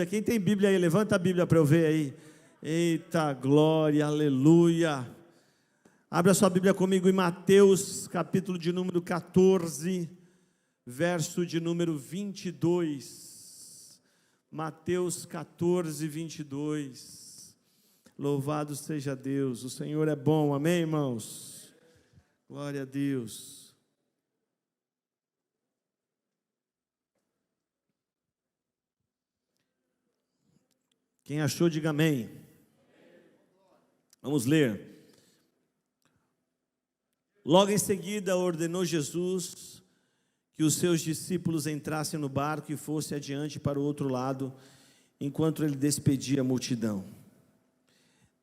Quem tem Bíblia aí, levanta a Bíblia para eu ver aí. Eita, glória, aleluia. Abra sua Bíblia comigo em Mateus, capítulo de número 14, verso de número 22. Mateus 14, 22. Louvado seja Deus, o Senhor é bom, amém, irmãos? Glória a Deus. Quem achou, diga amém. Vamos ler. Logo em seguida ordenou Jesus que os seus discípulos entrassem no barco e fossem adiante para o outro lado, enquanto ele despedia a multidão.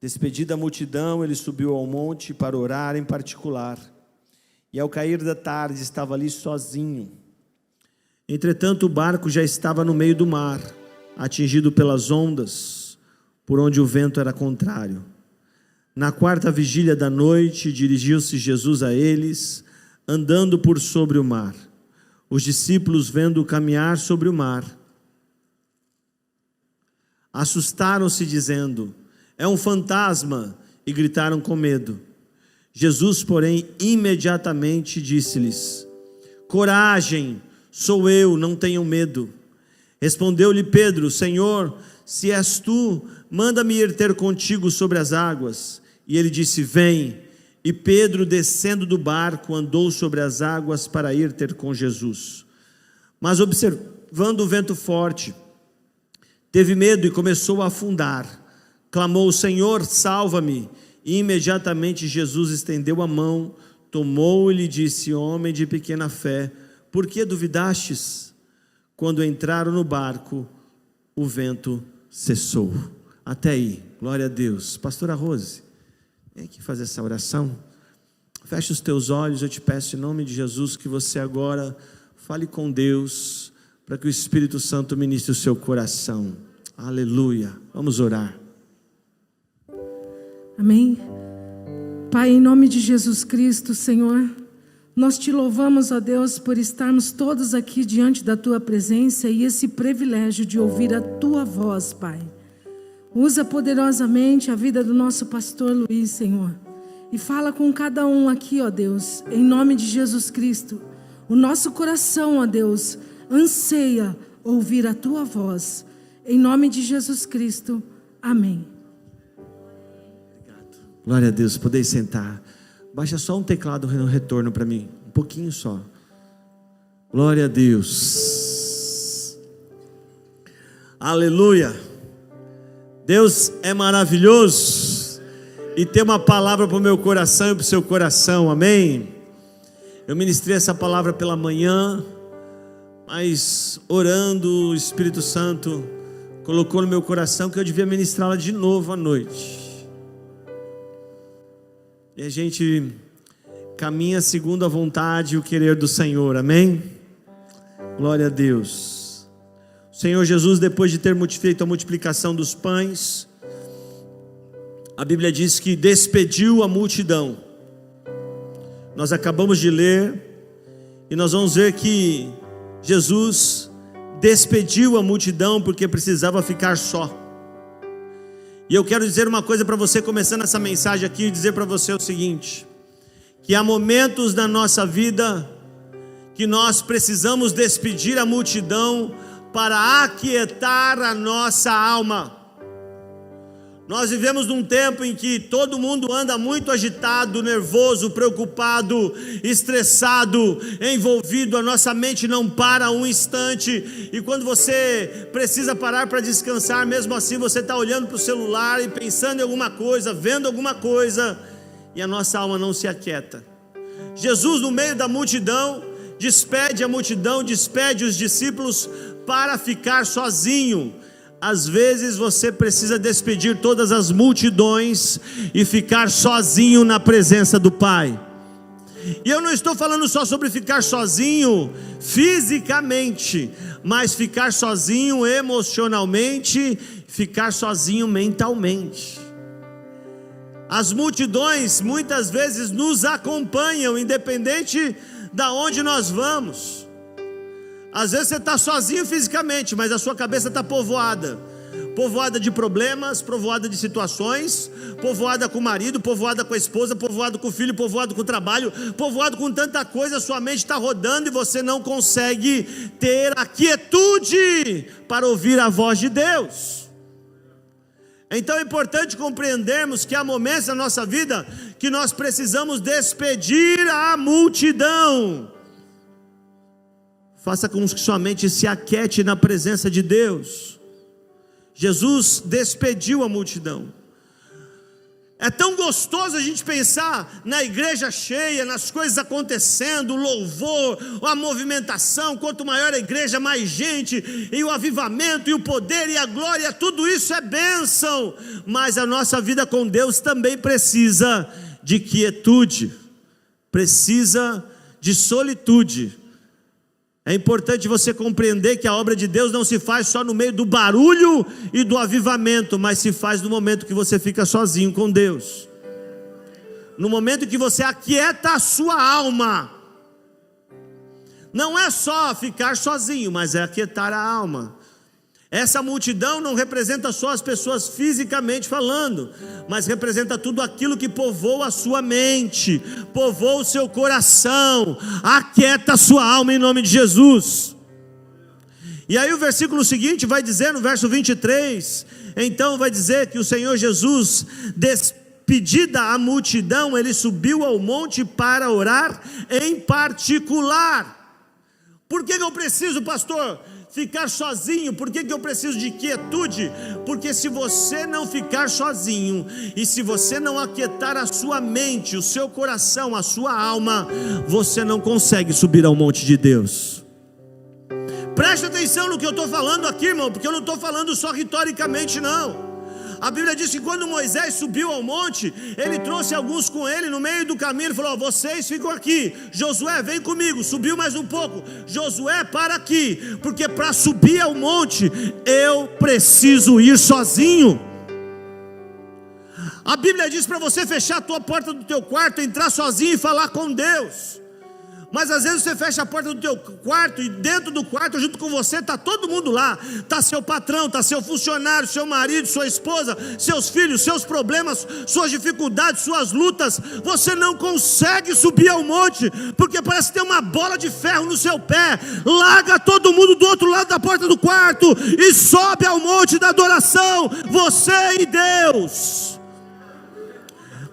Despedida a multidão, ele subiu ao monte para orar em particular, e ao cair da tarde estava ali sozinho. Entretanto, o barco já estava no meio do mar, atingido pelas ondas, por onde o vento era contrário. Na quarta vigília da noite, dirigiu-se Jesus a eles, andando por sobre o mar. Os discípulos, vendo-o caminhar sobre o mar, assustaram-se, dizendo: é um fantasma, e gritaram com medo. Jesus, porém, imediatamente disse-lhes: coragem, sou eu, não tenham medo. Respondeu-lhe Pedro: Senhor, se és tu, manda-me ir ter contigo sobre as águas. E ele disse: vem. E Pedro, descendo do barco, andou sobre as águas para ir ter com Jesus. Mas observando o vento forte, teve medo e começou a afundar. Clamou: Senhor, salva-me. E imediatamente Jesus estendeu a mão, tomou-o e lhe disse: homem de pequena fé, por que duvidastes? Quando entraram no barco, o vento cessou. Até aí, glória a Deus. Pastora Rose, vem aqui fazer essa oração. Feche os teus olhos, eu te peço em nome de Jesus que você agora fale com Deus, para que o Espírito Santo ministre o seu coração. Aleluia. Vamos orar. Amém. Pai, em nome de Jesus Cristo, Senhor, nós te louvamos, ó Deus, por estarmos todos aqui diante da tua presença e esse privilégio de ouvir a tua voz, Pai. Usa poderosamente a vida do nosso pastor Luiz, Senhor, e fala com cada um aqui, ó Deus, em nome de Jesus Cristo. O nosso coração, ó Deus, anseia ouvir a tua voz, em nome de Jesus Cristo. Amém. Obrigado. Glória a Deus, podeis sentar. Baixa só um teclado no retorno para mim, um pouquinho só. Glória a Deus. Aleluia. Deus é maravilhoso e tem uma palavra para o meu coração e para o seu coração, amém? Eu ministrei essa palavra pela manhã, mas orando, o Espírito Santo colocou no meu coração que eu devia ministrá-la de novo à noite. E a gente caminha segundo a vontade e o querer do Senhor, amém? Glória a Deus. O Senhor Jesus, depois de ter feito a multiplicação dos pães, a Bíblia diz que despediu a multidão. Nós acabamos de ler e nós vamos ver que Jesus despediu a multidão porque precisava ficar só. E eu quero dizer uma coisa para você, começando essa mensagem aqui, dizer para você o seguinte: que há momentos na nossa vida que nós precisamos despedir a multidão para aquietar a nossa alma. Nós vivemos num tempo em que todo mundo anda muito agitado, nervoso, preocupado, estressado, envolvido. A nossa mente não para um instante. E quando você precisa parar para descansar, mesmo assim você está olhando para o celular e pensando em alguma coisa, vendo alguma coisa, e a nossa alma não se aquieta. Jesus, no meio da multidão, despede a multidão, despede os discípulos para ficar sozinho. Às vezes você precisa despedir todas as multidões e ficar sozinho na presença do Pai. E eu não estou falando só sobre ficar sozinho fisicamente, mas ficar sozinho emocionalmente, ficar sozinho mentalmente. As multidões muitas vezes nos acompanham, independente da onde nós vamos. Às vezes você está sozinho fisicamente, mas a sua cabeça está povoada de problemas, povoada de situações, povoada com o marido, povoada com a esposa, povoada com o filho, povoada com o trabalho, povoado com tanta coisa. Sua mente está rodando e você não consegue ter a quietude para ouvir a voz de Deus. Então é importante compreendermos que há momentos na nossa vida que nós precisamos despedir a multidão. Faça com que sua mente se aquiete na presença de Deus. Jesus despediu a multidão. É tão gostoso a gente pensar na igreja cheia, nas coisas acontecendo, o louvor, a movimentação. Quanto maior a igreja, mais gente, e o avivamento, e o poder, e a glória, tudo isso é bênção. Mas a nossa vida com Deus também precisa de quietude, precisa de solitude. É importante você compreender que a obra de Deus não se faz só no meio do barulho e do avivamento, mas se faz no momento que você fica sozinho com Deus, no momento que você aquieta a sua alma. Não é só ficar sozinho, mas é aquietar a alma. Essa multidão não representa só as pessoas fisicamente falando, mas representa tudo aquilo que povoa a sua mente, povoa o seu coração. Aquieta a sua alma em nome de Jesus. E aí o versículo seguinte vai dizer, no verso 23, então vai dizer que o Senhor Jesus, despedida a multidão, ele subiu ao monte para orar em particular. Por que eu preciso, pastor, ficar sozinho? Por que eu preciso de quietude? Porque se você não ficar sozinho, e se você não aquietar a sua mente, o seu coração, a sua alma, você não consegue subir ao monte de Deus. Preste atenção no que eu estou falando aqui, irmão, porque eu não estou falando só retoricamente, não. A Bíblia diz que quando Moisés subiu ao monte, ele trouxe alguns com ele no meio do caminho. Ele falou: vocês ficam aqui, Josué vem comigo. Subiu mais um pouco, Josué para aqui, porque para subir ao monte eu preciso ir sozinho. A Bíblia diz para você fechar a tua porta do teu quarto, entrar sozinho e falar com Deus. Mas às vezes você fecha a porta do teu quarto e dentro do quarto junto com você está todo mundo lá. Está seu patrão, está seu funcionário, seu marido, sua esposa, seus filhos, seus problemas, suas dificuldades, suas lutas. Você não consegue subir ao monte, porque parece que tem uma bola de ferro no seu pé. Larga todo mundo do outro lado da porta do quarto e sobe ao monte da adoração, você e Deus.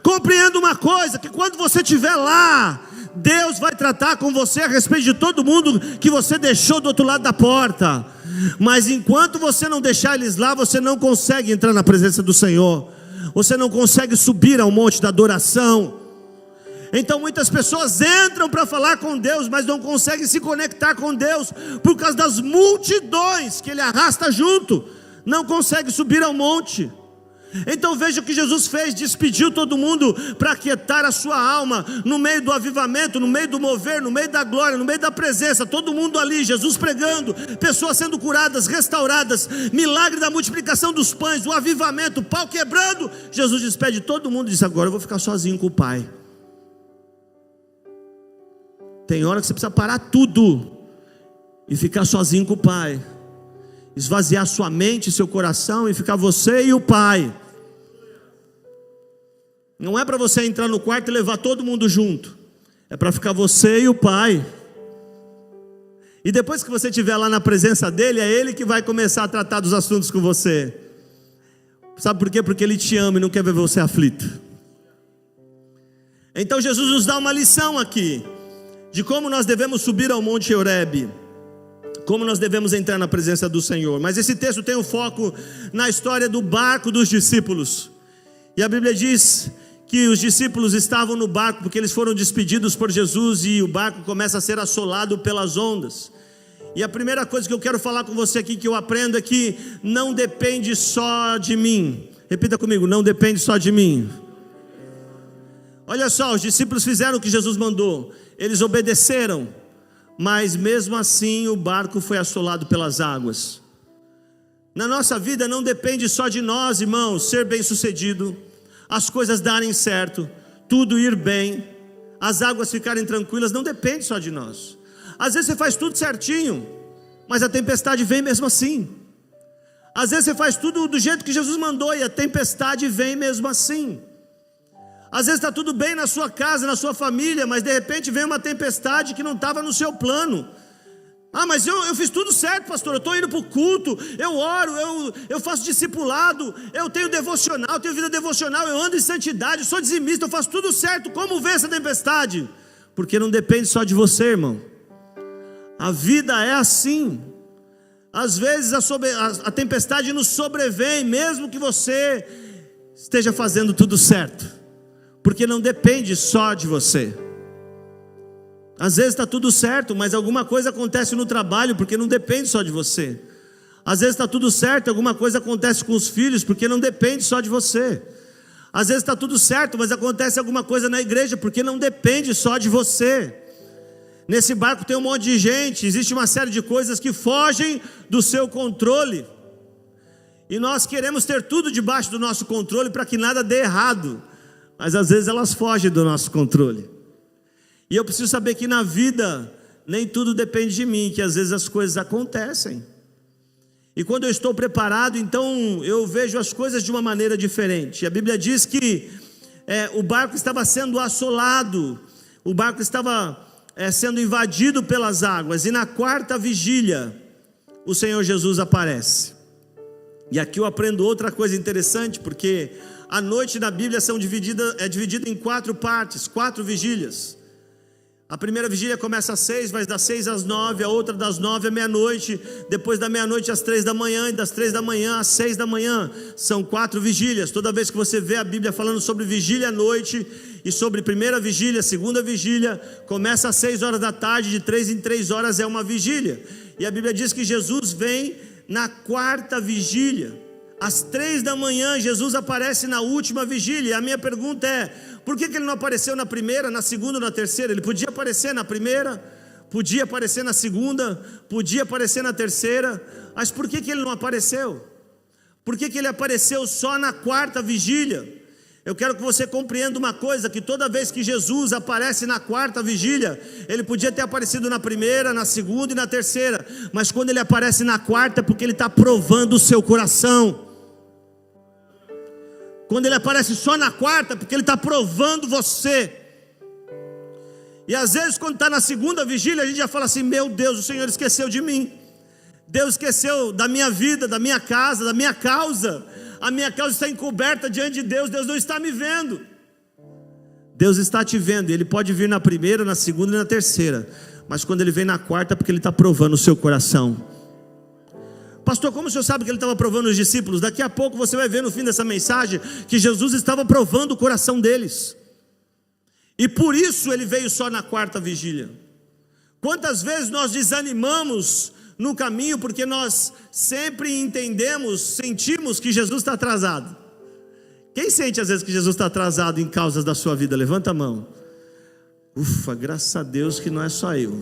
Compreenda uma coisa, que quando você estiver lá, Deus vai tratar com você a respeito de todo mundo que você deixou do outro lado da porta. Mas enquanto você não deixar eles lá, você não consegue entrar na presença do Senhor. Você não consegue subir ao monte da adoração. Então muitas pessoas entram para falar com Deus, mas não conseguem se conectar com Deus, por causa das multidões que Ele arrasta junto. Não consegue subir ao monte. Então veja o que Jesus fez: despediu todo mundo para aquietar a sua alma, no meio do avivamento, no meio do mover, no meio da glória, no meio da presença, todo mundo ali, Jesus pregando, pessoas sendo curadas, restauradas, milagre da multiplicação dos pães, o avivamento, o pau quebrando. Jesus despede todo mundo e diz: agora eu vou ficar sozinho com o Pai. Tem hora que você precisa parar tudo e ficar sozinho com o Pai, esvaziar sua mente, seu coração, e ficar você e o Pai. Não é para você entrar no quarto e levar todo mundo junto, é para ficar você e o Pai. E depois que você estiver lá na presença dele, é Ele que vai começar a tratar dos assuntos com você. Sabe por quê? Porque Ele te ama e não quer ver você aflito. Então Jesus nos dá uma lição aqui, de como nós devemos subir ao Monte Horebe, como nós devemos entrar na presença do Senhor. Mas esse texto tem um foco na história do barco dos discípulos. E a Bíblia diz que os discípulos estavam no barco porque eles foram despedidos por Jesus, e o barco começa a ser assolado pelas ondas. E a primeira coisa que eu quero falar com você aqui, que eu aprendo, é que não depende só de mim. Repita comigo: não depende só de mim. Olha só, os discípulos fizeram o que Jesus mandou, eles obedeceram, mas mesmo assim o barco foi assolado pelas águas. Na nossa vida não depende só de nós, irmãos, ser bem sucedido, as coisas darem certo, tudo ir bem, as águas ficarem tranquilas. Não depende só de nós. Às vezes você faz tudo certinho, mas a tempestade vem mesmo assim. Às vezes você faz tudo do jeito que Jesus mandou e a tempestade vem mesmo assim. Às vezes está tudo bem na sua casa, na sua família, mas de repente vem uma tempestade que não estava no seu plano. Ah, mas eu fiz tudo certo, pastor, eu estou indo para o culto, eu oro, eu faço discipulado, eu tenho devocional, eu tenho vida devocional, eu ando em santidade, eu sou dizimista, eu faço tudo certo. Como vem essa tempestade? Porque não depende só de você, irmão. A vida é assim. Às vezes a tempestade nos sobrevém, mesmo que você esteja fazendo tudo certo, porque não depende só de você. Às vezes está tudo certo, mas alguma coisa acontece no trabalho, porque não depende só de você. Às vezes está tudo certo, alguma coisa acontece com os filhos, porque não depende só de você. Às vezes está tudo certo, mas acontece alguma coisa na igreja, porque não depende só de você. Nesse barco tem um monte de gente, existe uma série de coisas que fogem do seu controle. E nós queremos ter tudo debaixo do nosso controle para que nada dê errado. Mas às vezes elas fogem do nosso controle. E eu preciso saber que na vida nem tudo depende de mim, que às vezes as coisas acontecem. E quando eu estou preparado, então eu vejo as coisas de uma maneira diferente. A Bíblia diz que o barco estava sendo assolado, o barco estava sendo invadido pelas águas, e na quarta vigília o Senhor Jesus aparece. E aqui eu aprendo outra coisa interessante, porque a noite na Bíblia é dividida em 4 partes, 4 vigílias. A primeira vigília começa às 6, vai das 6 às 9, a outra das 9 à meia-noite, depois da meia-noite às 3 da manhã, e das 3 da manhã às 6 da manhã, são 4 vigílias. Toda vez que você vê a Bíblia falando sobre vigília à noite, e sobre primeira vigília, segunda vigília, começa às 6 horas da tarde, de 3 em 3 horas é uma vigília. E a Bíblia diz que Jesus vem na quarta vigília. Às 3 da manhã, Jesus aparece na última vigília. A minha pergunta é: por que ele não apareceu na primeira, na segunda ou na terceira? Ele podia aparecer na primeira, podia aparecer na segunda, podia aparecer na terceira, mas por que ele não apareceu? Por que ele apareceu só na quarta vigília? Eu quero que você compreenda uma coisa, que toda vez que Jesus aparece na quarta vigília, ele podia ter aparecido na primeira, na segunda e na terceira, mas quando ele aparece na quarta é porque ele está provando o seu coração. Quando ele aparece só na quarta, porque ele está provando você. E às vezes quando está na segunda vigília, a gente já fala assim: meu Deus, o Senhor esqueceu de mim, Deus esqueceu da minha vida, da minha casa, da minha causa. A minha causa está encoberta diante de Deus, Deus não está me vendo. Deus está te vendo, e Ele pode vir na primeira, na segunda e na terceira, mas quando Ele vem na quarta, é porque Ele está provando o seu coração. Pastor, como o senhor sabe que Ele estava provando os discípulos? Daqui a pouco você vai ver no fim dessa mensagem que Jesus estava provando o coração deles, e por isso Ele veio só na quarta vigília. Quantas vezes nós desanimamos no caminho, porque nós sempre sentimos que Jesus está atrasado. Quem sente às vezes que Jesus está atrasado em causas da sua vida? Levanta a mão. Ufa, graças a Deus que não é só eu,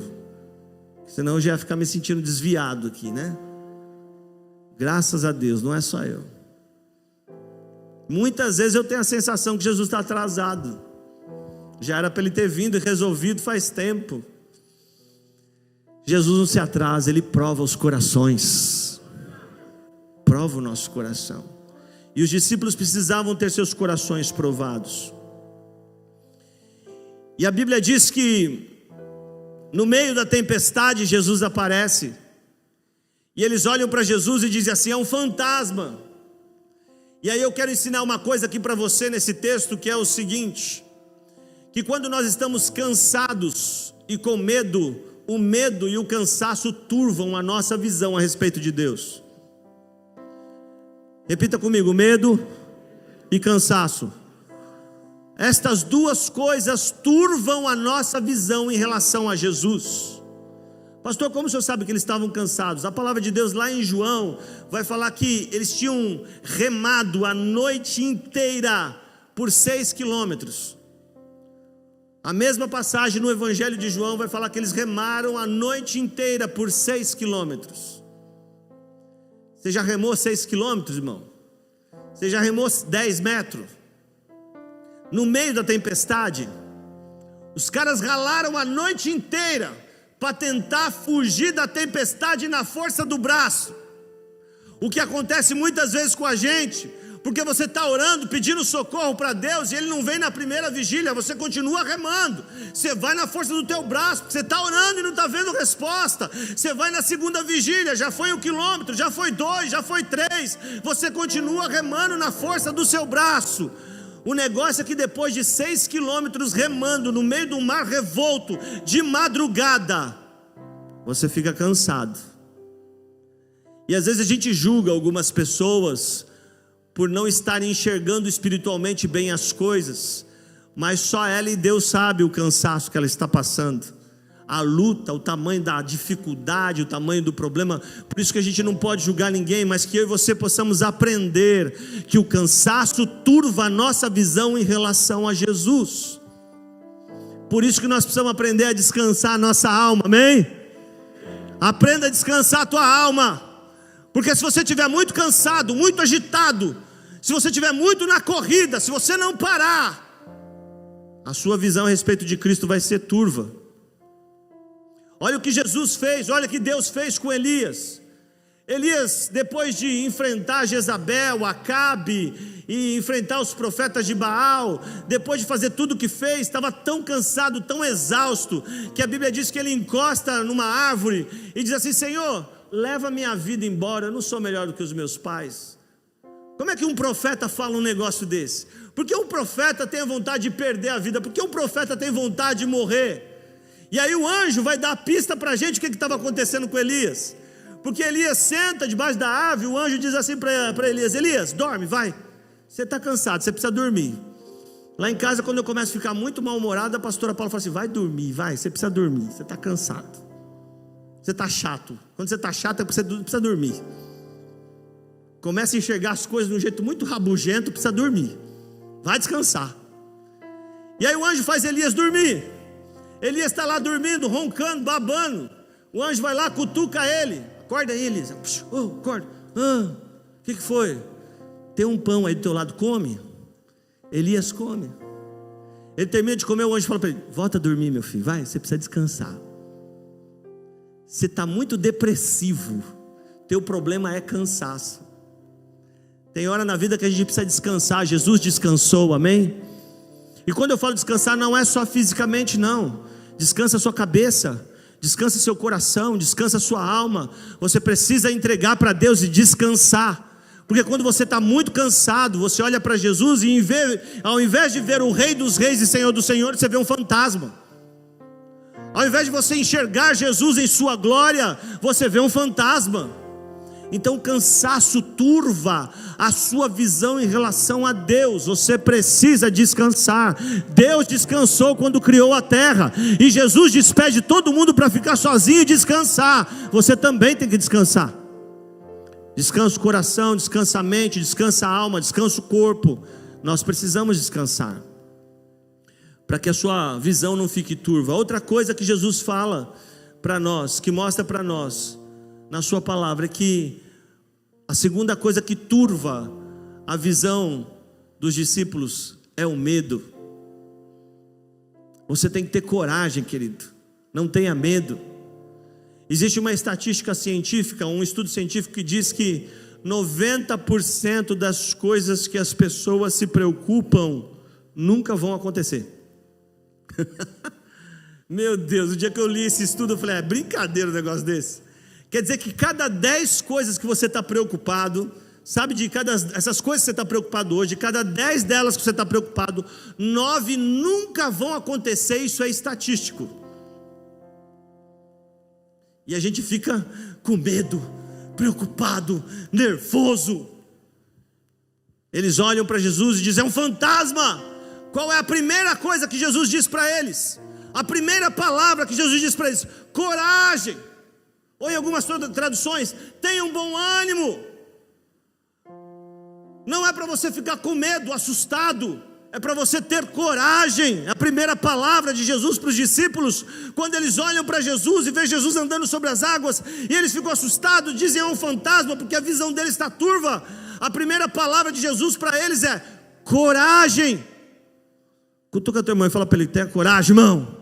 senão eu já ia ficar me sentindo desviado aqui, né? Graças a Deus, não é só eu. Muitas vezes eu tenho a sensação que Jesus está atrasado, já era para Ele ter vindo e resolvido faz tempo. Jesus não se atrasa, Ele prova os corações, prova o nosso coração. E os discípulos precisavam ter seus corações provados. E a Bíblia diz que no meio da tempestade Jesus aparece, e eles olham para Jesus e dizem assim: é um fantasma. E aí eu quero ensinar uma coisa aqui para você nesse texto, que é o seguinte: que quando nós estamos cansados e com medo, o medo e o cansaço turvam a nossa visão a respeito de Deus. Repita comigo: medo e cansaço. Estas duas coisas turvam a nossa visão em relação a Jesus. Pastor, como o senhor sabe que eles estavam cansados? A palavra de Deus lá em João vai falar que eles tinham remado a noite inteira por 6 quilômetros. A mesma passagem no Evangelho de João vai falar que eles remaram a noite inteira por 6 quilômetros. Você já remou 6 quilômetros, irmão? Você já remou 10 metros? No meio da tempestade, os caras ralaram a noite inteira para tentar fugir da tempestade na força do braço. O que acontece muitas vezes com a gente, porque você está orando, pedindo socorro para Deus, e Ele não vem na primeira vigília, você continua remando, você vai na força do teu braço, porque você está orando e não está vendo resposta. Você vai na segunda vigília, já foi 1 quilômetro, já foi 2, já foi 3, você continua remando na força do seu braço. O negócio é que depois de 6 quilômetros remando no meio do mar revolto, de madrugada, você fica cansado. E às vezes a gente julga algumas pessoas por não estarem enxergando espiritualmente bem as coisas, mas só ela e Deus sabe o cansaço que ela está passando, a luta, o tamanho da dificuldade, o tamanho do problema. Por isso que a gente não pode julgar ninguém, mas que eu e você possamos aprender que o cansaço turva a nossa visão em relação a Jesus. Por isso que nós precisamos aprender a descansar a nossa alma, amém? Aprenda a descansar a tua alma, porque se você estiver muito cansado, muito agitado, se você estiver muito na corrida, se você não parar, a sua visão a respeito de Cristo vai ser turva. Olha o que Jesus fez, olha o que Deus fez com Elias. Elias, depois de enfrentar Jezabel, Acabe, e enfrentar os profetas de Baal, depois de fazer tudo o que fez, estava tão cansado, tão exausto, que a Bíblia diz que ele encosta numa árvore e diz assim: Senhor, leva minha vida embora, eu não sou melhor do que os meus pais. Como é que um profeta fala um negócio desse? Porque um profeta tem a vontade de perder a vida, porque um profeta tem vontade de morrer. E aí o anjo vai dar a pista para a gente o que estava acontecendo com Elias. Porque Elias senta debaixo da árvore, o anjo diz assim para Elias: Elias, dorme, vai, você está cansado, você precisa dormir. Lá em casa, quando eu começo a ficar muito mal-humorado, a pastora Paula fala assim: vai dormir, vai, você precisa dormir, você está cansado, você está chato. Quando você está chato, você precisa dormir. Começa a enxergar as coisas de um jeito muito rabugento, precisa dormir, vai descansar. E aí o anjo faz Elias dormir. Elias está lá dormindo, roncando, babando. O anjo vai lá, cutuca ele: acorda aí, Elias. Acorda. O que foi? Tem um pão aí do teu lado, come. Elias come. Ele termina de comer, o anjo fala para ele: volta a dormir, meu filho, vai, você precisa descansar. Você está muito depressivo, teu problema é cansaço. Tem hora na vida que a gente precisa descansar. Jesus descansou, amém? E quando eu falo descansar, não é só fisicamente, não. Descansa a sua cabeça, descansa seu coração, descansa sua alma. Você precisa entregar para Deus e descansar. Porque quando você está muito cansado, você olha para Jesus e ao invés de ver o Rei dos Reis e Senhor dos Senhores, você vê um fantasma. Ao invés de você enxergar Jesus em sua glória, você vê um fantasma. Então o cansaço turva a sua visão em relação a Deus. Você precisa descansar. Deus descansou quando criou a terra, e Jesus despede todo mundo para ficar sozinho e descansar. Você também tem que descansar. Descansa o coração, descansa a mente, descansa a alma, descansa o corpo. Nós precisamos descansar, para que a sua visão não fique turva. Outra coisa que Jesus fala para nós, que mostra para nós na sua palavra, é que a segunda coisa que turva a visão dos discípulos é o medo. Você tem que ter coragem, querido, não tenha medo. Existe uma estatística científica, um estudo científico que diz que 90% das coisas que as pessoas se preocupam nunca vão acontecer. Meu Deus, o dia que eu li esse estudo eu falei: é brincadeira um negócio desse. Quer dizer que cada 10 coisas que você está preocupado, sabe, essas coisas que você está preocupado hoje, cada 10 delas que você está preocupado, 9 nunca vão acontecer. Isso é estatístico. E a gente fica com medo, preocupado, nervoso. Eles olham para Jesus e dizem: é um fantasma. Qual é a primeira coisa que Jesus diz para eles? A primeira palavra que Jesus diz para eles: coragem. Ou em algumas traduções: tenham bom ânimo. Não é para você ficar com medo, assustado, é para você ter coragem. A primeira palavra de Jesus para os discípulos, quando eles olham para Jesus e veem Jesus andando sobre as águas, e eles ficam assustados, dizem: é um fantasma, porque a visão deles está turva. A primeira palavra de Jesus para eles é coragem. Cutuca teu irmão e fala para ele: tenha coragem, irmão.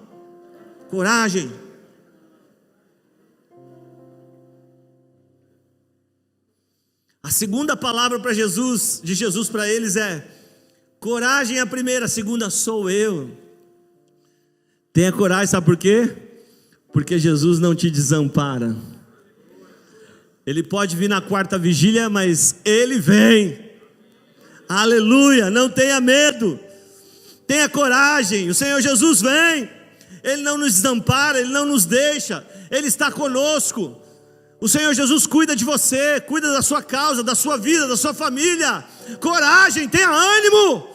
Coragem. A segunda palavra para Jesus, de Jesus para eles é: coragem é a primeira, a segunda sou eu. Tenha coragem, sabe por quê? Porque Jesus não te desampara. Ele pode vir na quarta vigília, mas Ele vem. Aleluia, não tenha medo. Tenha coragem, o Senhor Jesus vem. Ele não nos desampara, Ele não nos deixa. Ele está conosco. O Senhor Jesus cuida de você, cuida da sua causa, da sua vida, da sua família. Coragem, tenha ânimo.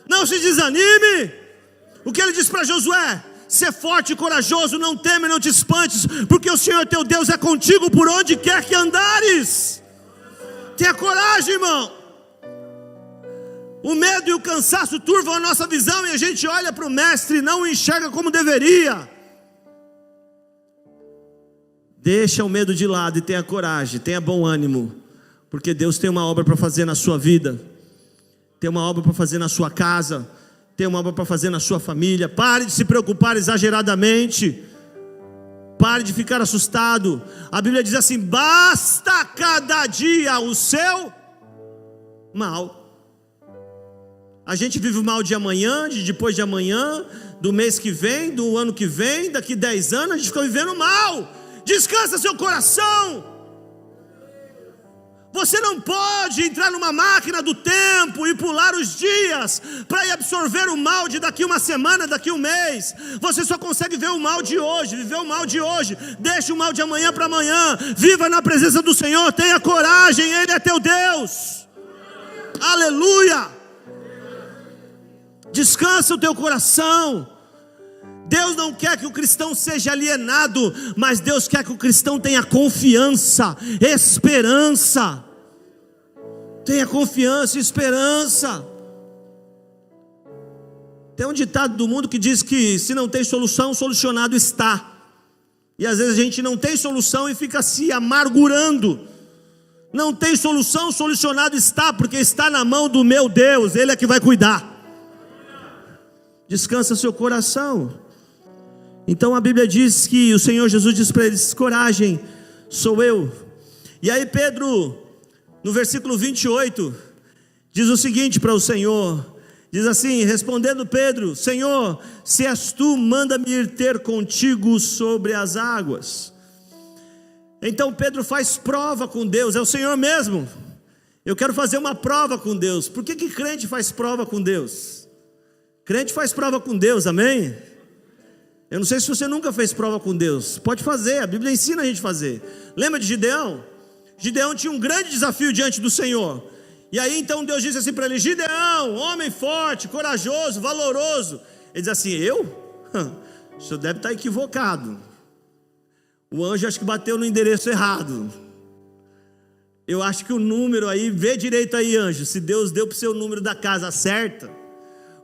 Não se desanime. O que Ele diz para Josué? Ser forte e corajoso, não teme, não te espantes, porque o Senhor teu Deus é contigo por onde quer que andares. Tenha coragem, irmão. O medo e o cansaço turvam a nossa visão e a gente olha para o mestre e não o enxerga como deveria. Deixa o medo de lado e tenha coragem, tenha bom ânimo, porque Deus tem uma obra para fazer na sua vida, tem uma obra para fazer na sua casa, tem uma obra para fazer na sua família. Pare de se preocupar exageradamente, pare de ficar assustado. A Bíblia diz assim: basta cada dia o seu mal. A gente vive o mal de amanhã, de depois de amanhã, do mês que vem, do ano que vem, daqui 10 anos, a gente fica vivendo mal. Descansa seu coração. Você não pode entrar numa máquina do tempo e pular os dias para ir absorver o mal de daqui uma semana, daqui um mês. Você só consegue ver o mal de hoje, viver o mal de hoje. Deixe o mal de amanhã para amanhã. Viva na presença do Senhor, tenha coragem, Ele é teu Deus. Aleluia. Descansa o teu coração. Deus não quer que o cristão seja alienado, mas Deus quer que o cristão tenha confiança, esperança. Tenha confiança e esperança. Tem um ditado do mundo que diz que se não tem solução, solucionado está. E às vezes a gente não tem solução e fica se amargurando. Não tem solução, solucionado está, porque está na mão do meu Deus, Ele é que vai cuidar. Descansa seu coração. Então a Bíblia diz que o Senhor Jesus diz para eles: coragem, sou eu. E aí Pedro, no versículo 28, diz o seguinte para o Senhor, diz assim: respondendo Pedro: Senhor, se és tu, manda-me ir ter contigo sobre as águas. Então Pedro faz prova com Deus, é o Senhor mesmo. Eu quero fazer uma prova com Deus. Por que crente faz prova com Deus? Crente faz prova com Deus, amém? Eu não sei se você nunca fez prova com Deus. Pode fazer, a Bíblia ensina a gente a fazer. Lembra de Gideão? Gideão tinha um grande desafio diante do Senhor. E aí então Deus disse assim para ele: Gideão, homem forte, corajoso, valoroso. Ele diz assim: eu? O senhor deve estar equivocado. O anjo acho que bateu no endereço errado. Eu acho que o número aí, vê direito aí, anjo, se Deus deu para o seu número da casa certa.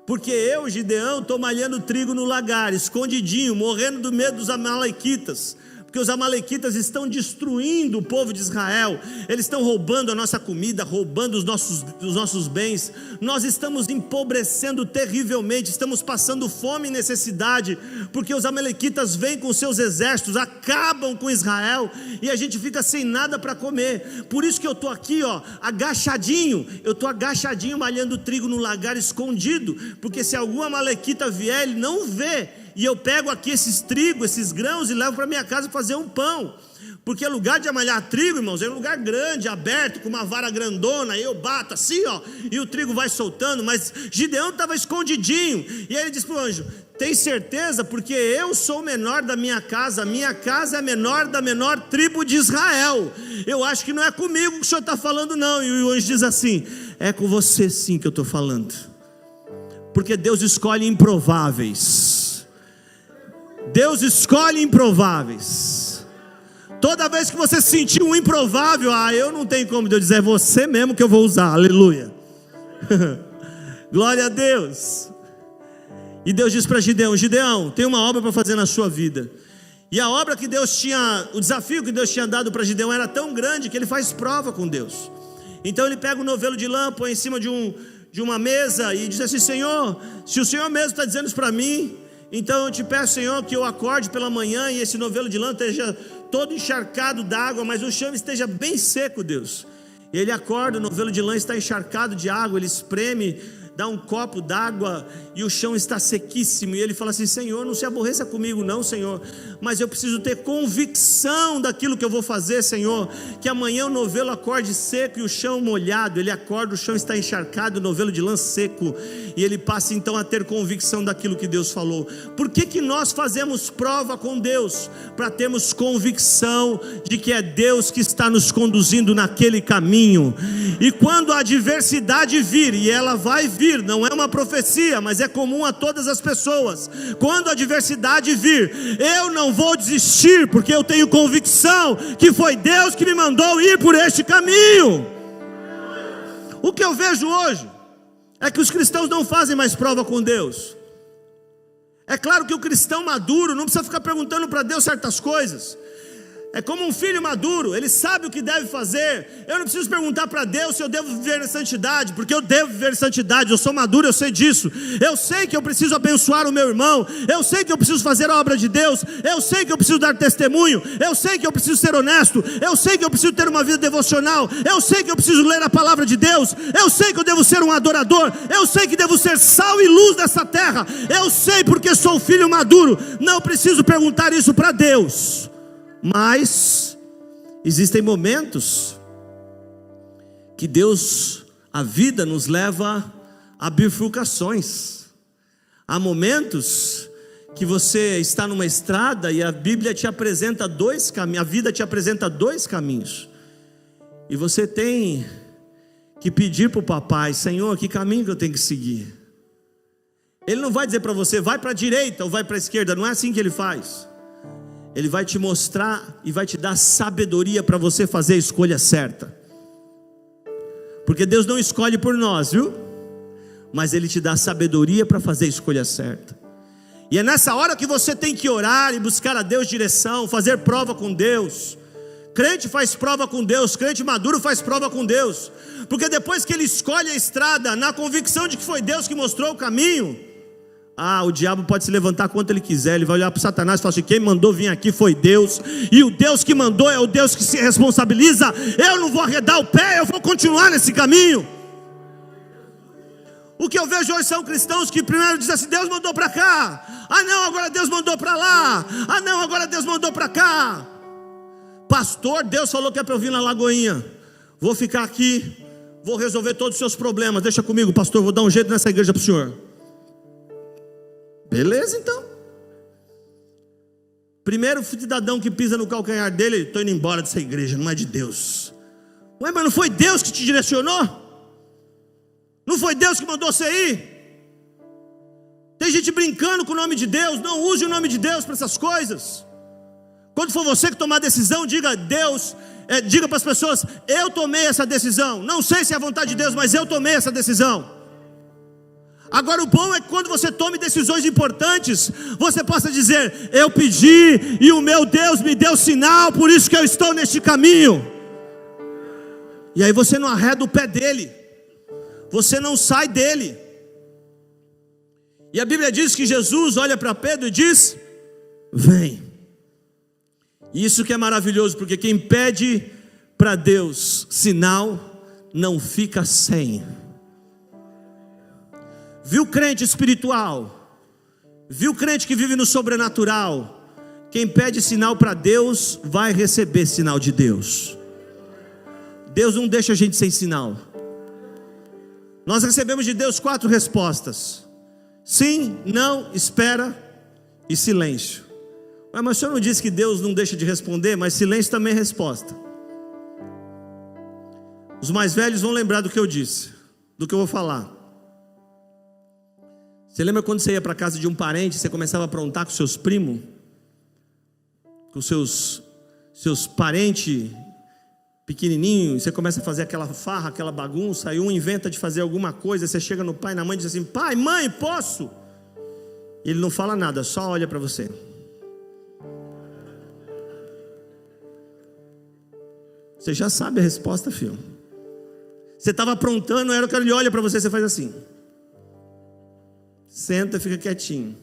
Porque eu, Gideão, estou malhando trigo no lagar, escondidinho, morrendo do medo dos amalequitas. Porque os amalequitas estão destruindo o povo de Israel. Eles estão roubando a nossa comida, roubando os nossos bens. Nós estamos empobrecendo terrivelmente, estamos passando fome e necessidade, porque os amalequitas vêm com seus exércitos, acabam com Israel, e a gente fica sem nada para comer. Por isso que eu estou aqui, agachadinho. Eu estou agachadinho malhando trigo no lagar escondido, porque se algum amalequita vier, ele não vê. E eu pego aqui esses trigo, esses grãos, e levo para minha casa fazer um pão. Porque lugar de amalhar trigo, irmãos, é um lugar grande, aberto, com uma vara grandona. Aí eu bato assim, e o trigo vai soltando. Mas Gideão estava escondidinho. E aí ele disse para o anjo: tem certeza? Porque eu sou o menor da minha casa. A minha casa é a menor da menor tribo de Israel. Eu acho que não é comigo que o senhor está falando, não. E o anjo diz assim: é com você sim que eu estou falando. Porque Deus escolhe improváveis. Deus escolhe improváveis. Toda vez que você sentir um improvável, eu não tenho como, Deus diz: é você mesmo que eu vou usar, aleluia. Glória a Deus. E Deus diz para Gideão: Gideão, tem uma obra para fazer na sua vida. E a obra que Deus tinha, o desafio que Deus tinha dado para Gideão era tão grande que ele faz prova com Deus. Então ele pega um novelo de lã, põe em cima de uma mesa e diz assim: Senhor, se o Senhor mesmo está dizendo isso para mim, então eu te peço, Senhor, que eu acorde pela manhã e esse novelo de lã esteja todo encharcado d'água, mas o chão esteja bem seco, Deus. Ele acorda, o novelo de lã está encharcado de água, ele espreme, dá um copo d'água e o chão está sequíssimo, e ele fala assim: Senhor, não se aborreça comigo não, Senhor, mas eu preciso ter convicção daquilo que eu vou fazer, Senhor, que amanhã o novelo acorde seco e o chão molhado. Ele acorda, o chão está encharcado, o novelo de lã seco, e ele passa então a ter convicção daquilo que Deus falou. Por que nós fazemos prova com Deus? Para termos convicção de que é Deus que está nos conduzindo naquele caminho. E quando a adversidade vir, e ela vai vir, não é uma profecia, mas é comum a todas as pessoas, quando a adversidade vir, eu não vou desistir, porque eu tenho convicção que foi Deus que me mandou ir por este caminho. O que eu vejo hoje é que os cristãos não fazem mais prova com Deus. É claro que o cristão maduro não precisa ficar perguntando para Deus certas coisas. É como um filho maduro, ele sabe o que deve fazer. Eu não preciso perguntar para Deus se eu devo viver em santidade, porque eu devo viver em santidade, eu sou maduro, eu sei disso. Eu sei que eu preciso abençoar o meu irmão, eu sei que eu preciso fazer a obra de Deus, eu sei que eu preciso dar testemunho, eu sei que eu preciso ser honesto, eu sei que eu preciso ter uma vida devocional, eu sei que eu preciso ler a palavra de Deus, eu sei que eu devo ser um adorador, eu sei que devo ser sal e luz dessa terra, eu sei porque sou filho maduro. Não preciso perguntar isso para Deus. Mas existem momentos que Deus, a vida nos leva a bifurcações. Há momentos que você está numa estrada e a Bíblia te apresenta dois caminhos, a vida te apresenta dois caminhos. E você tem que pedir para o papai: Senhor, que caminho que eu tenho que seguir? Ele não vai dizer para você, vai para a direita ou vai para a esquerda, não é assim que ele faz. Ele vai te mostrar e vai te dar sabedoria para você fazer a escolha certa. Porque Deus não escolhe por nós, viu? Mas Ele te dá sabedoria para fazer a escolha certa. E é nessa hora que você tem que orar e buscar a Deus direção, fazer prova com Deus. Crente faz prova com Deus, crente maduro faz prova com Deus. Porque depois que ele escolhe a estrada, na convicção de que foi Deus que mostrou o caminho, o diabo pode se levantar quanto ele quiser. Ele vai olhar para Satanás e falar assim: quem mandou vir aqui foi Deus, e o Deus que mandou é o Deus que se responsabiliza. Eu não vou arredar o pé, eu vou continuar nesse caminho. O que eu vejo hoje são cristãos que primeiro dizem assim: Deus mandou para cá, não, agora Deus mandou para lá, não, agora Deus mandou para cá. Pastor, Deus falou que é para eu vir na Lagoinha, vou ficar aqui, vou resolver todos os seus problemas, deixa comigo, pastor, vou dar um jeito nessa igreja para o senhor. Beleza, então. Primeiro cidadão que pisa no calcanhar dele: estou indo embora dessa igreja, não é de Deus. Ué, mas não foi Deus que te direcionou? Não foi Deus que mandou você ir? Tem gente brincando com o nome de Deus. Não use o nome de Deus para essas coisas. Quando for você que tomar a decisão, diga diga para as pessoas: eu tomei essa decisão. Não sei se é a vontade de Deus, mas eu tomei essa decisão. Agora o bom é que quando você tome decisões importantes, você possa dizer: eu pedi e o meu Deus me deu sinal, por isso que eu estou neste caminho. E aí você não arreda o pé dele, você não sai dele. E a Bíblia diz que Jesus olha para Pedro e diz: vem. Isso que é maravilhoso, porque quem pede para Deus sinal, não fica sem. Viu crente espiritual? Viu crente que vive no sobrenatural? Quem pede sinal para Deus, vai receber sinal de Deus. Deus não deixa a gente sem sinal. Nós recebemos de Deus 4 respostas: sim, não, espera e silêncio. Mas o senhor não disse que Deus não deixa de responder? Mas silêncio também é resposta. Os mais velhos vão lembrar do que eu disse, do que eu vou falar. Você lembra quando você ia para a casa de um parente, você começava a aprontar com seus primos, com seus parentes pequenininhos, você começa a fazer aquela farra, aquela bagunça, aí um inventa de fazer alguma coisa, você chega no pai e na mãe e diz assim: pai, mãe, posso? Ele não fala nada, só olha para você. Você já sabe a resposta, filho. Você estava aprontando, era o que ele olha para você, você faz assim. Senta, fica quietinho.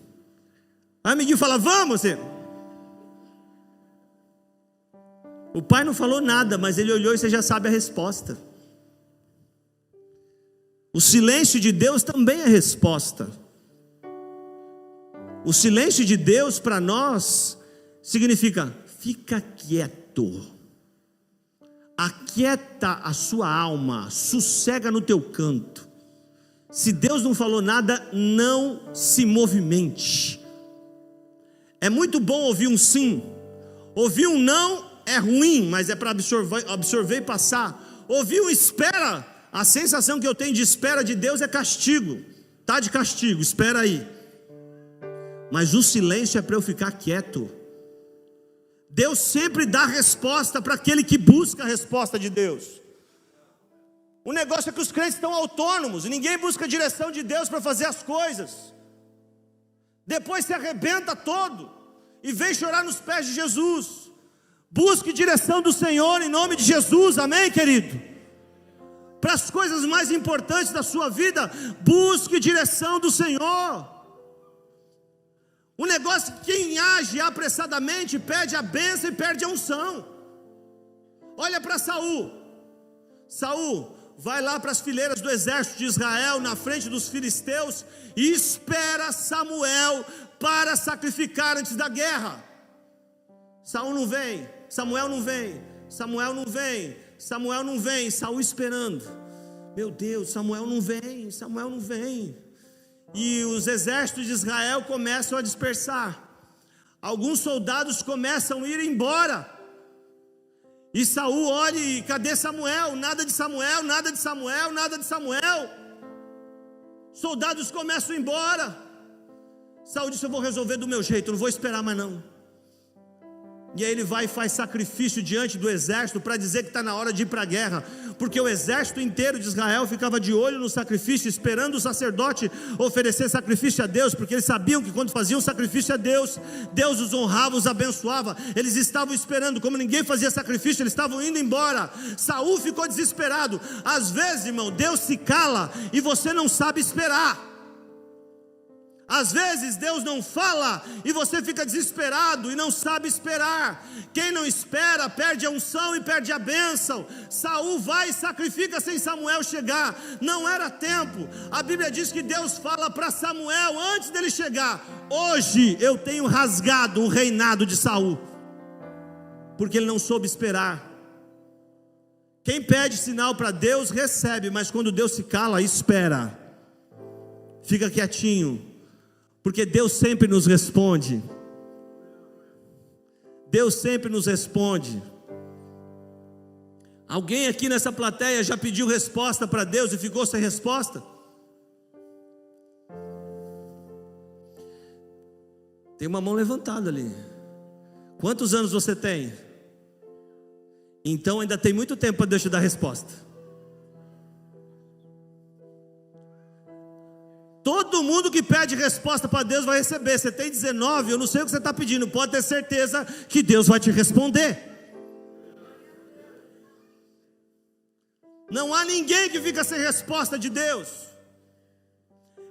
Aí o amiguinho fala: vamos, você. O pai não falou nada, mas ele olhou e você já sabe a resposta. silêncio de Deus também é resposta. O silêncio de Deus para nós significa: fica quieto, aquieta a sua alma, sossega no teu canto. Se Deus não falou nada, não se movimente. É muito bom ouvir um sim. Ouvir um não é ruim, mas é para absorver e passar. Ouvir um espera, a sensação que eu tenho de espera de Deus é castigo. Tá de castigo, espera aí. Mas o silêncio é para eu ficar quieto. Deus sempre dá resposta para aquele que busca a resposta de Deus. O negócio é que os crentes estão autônomos e ninguém busca a direção de Deus para fazer as coisas. Depois se arrebenta todo e vem chorar nos pés de Jesus. Busque direção do Senhor em nome de Jesus, amém, querido? Para as coisas mais importantes da sua vida, busque direção do Senhor. O negócio é que quem age apressadamente perde a bênção e perde a unção. Olha para Saul. Saul vai lá para as fileiras do exército de Israel, na frente dos filisteus, e espera Samuel para sacrificar antes da guerra. Saul não vem, Samuel não vem, Samuel não vem, Samuel não vem, Saul esperando. Meu Deus, Samuel não vem, Samuel não vem. E os exércitos de Israel começam a dispersar. Alguns soldados começam a ir embora. E Saul olha e cadê Samuel? Nada de Samuel, nada de Samuel, nada de Samuel. Soldados começam a ir embora. Saul disse: eu vou resolver do meu jeito, não vou esperar mais não. E aí ele vai e faz sacrifício diante do exército para dizer que está na hora de ir para a guerra, porque o exército inteiro de Israel ficava de olho no sacrifício, esperando o sacerdote oferecer sacrifício a Deus, porque eles sabiam que quando faziam sacrifício a Deus, Deus os honrava, os abençoava. Eles estavam esperando, como ninguém fazia sacrifício, eles estavam indo embora. Saul ficou desesperado. Às vezes, irmão, Deus se cala e você não sabe esperar. Às vezes Deus não fala e você fica desesperado e não sabe esperar. Quem não espera perde a unção e perde a bênção. Saul vai e sacrifica sem Samuel chegar. Não era tempo. A Bíblia diz que Deus fala para Samuel antes dele chegar: hoje eu tenho rasgado o reinado de Saul, porque ele não soube esperar. Quem pede sinal para Deus recebe, mas quando Deus se cala, espera. Fica quietinho, porque Deus sempre nos responde. Deus sempre nos responde. Alguém aqui nessa plateia já pediu resposta para Deus e ficou sem resposta? Tem uma mão levantada ali. Quantos anos você tem? Então ainda tem muito tempo para Deus te dar resposta. Todo mundo que pede resposta para Deus vai receber. Você tem 19, eu não sei o que você está pedindo, pode ter certeza que Deus vai te responder. Não há ninguém que fica sem resposta de Deus.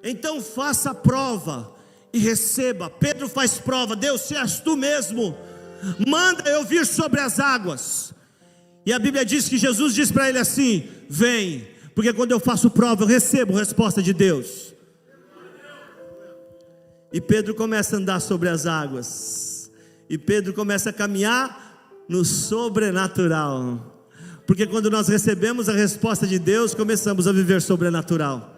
Então faça a prova e receba. Pedro faz prova: Deus, se és tu mesmo, manda eu vir sobre as águas. E a Bíblia diz que Jesus diz para ele assim: vem, porque quando eu faço prova eu recebo resposta de Deus. E Pedro começa a andar sobre as águas. E Pedro começa a caminhar no sobrenatural. Porque quando nós recebemos a resposta de Deus, começamos a viver sobrenatural.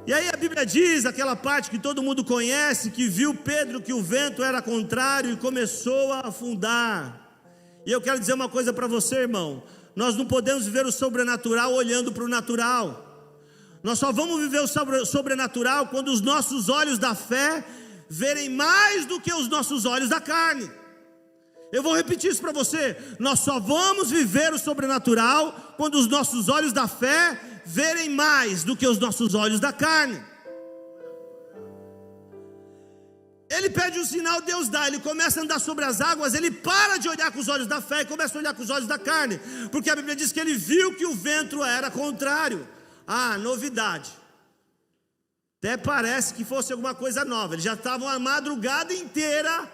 E aí a Bíblia diz, aquela parte que todo mundo conhece, que viu Pedro que o vento era contrário e começou a afundar. E eu quero dizer uma coisa para você, irmão: nós não podemos viver o sobrenatural olhando para o natural. Nós só vamos viver o sobrenatural quando os nossos olhos da fé verem mais do que os nossos olhos da carne. Eu vou repetir isso para você: nós só vamos viver o sobrenatural quando os nossos olhos da fé verem mais do que os nossos olhos da carne. Ele pede um sinal, Deus dá. Ele começa a andar sobre as águas. Ele para de olhar com os olhos da fé e começa a olhar com os olhos da carne, porque a Bíblia diz que ele viu que o vento era contrário. Ah, novidade. Até parece que fosse alguma coisa nova. Eles já estavam a madrugada inteira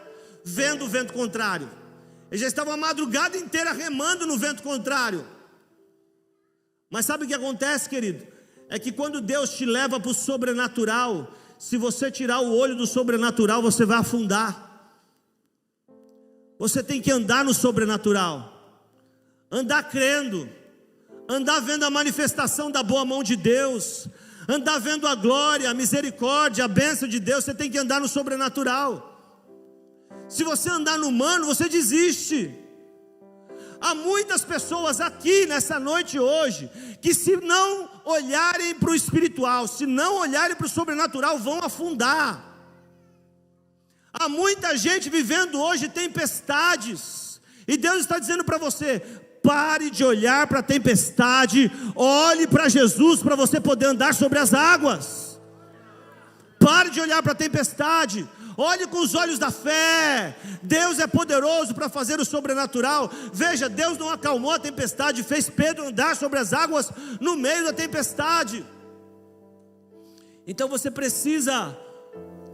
vendo o vento contrário. Eles já estavam a madrugada inteira remando no vento contrário. Mas sabe o que acontece, querido? É que quando Deus te leva para o sobrenatural, se você tirar o olho do sobrenatural, você vai afundar. Você tem que andar no sobrenatural, andar crendo, andar vendo a manifestação da boa mão de Deus, andar vendo a glória, a misericórdia, a bênção de Deus. Você tem que andar no sobrenatural. Se você andar no humano, você desiste. Há muitas pessoas aqui nessa noite hoje, que se não olharem para o espiritual, se não olharem para o sobrenatural, vão afundar. Há muita gente vivendo hoje tempestades, e Deus está dizendo para você: pare de olhar para a tempestade, olhe para Jesus para você poder andar sobre as águas. Pare de olhar para a tempestade, olhe com os olhos da fé. Deus é poderoso para fazer o sobrenatural. Veja, Deus não acalmou a tempestade, fez Pedro andar sobre as águas no meio da tempestade. Então você precisa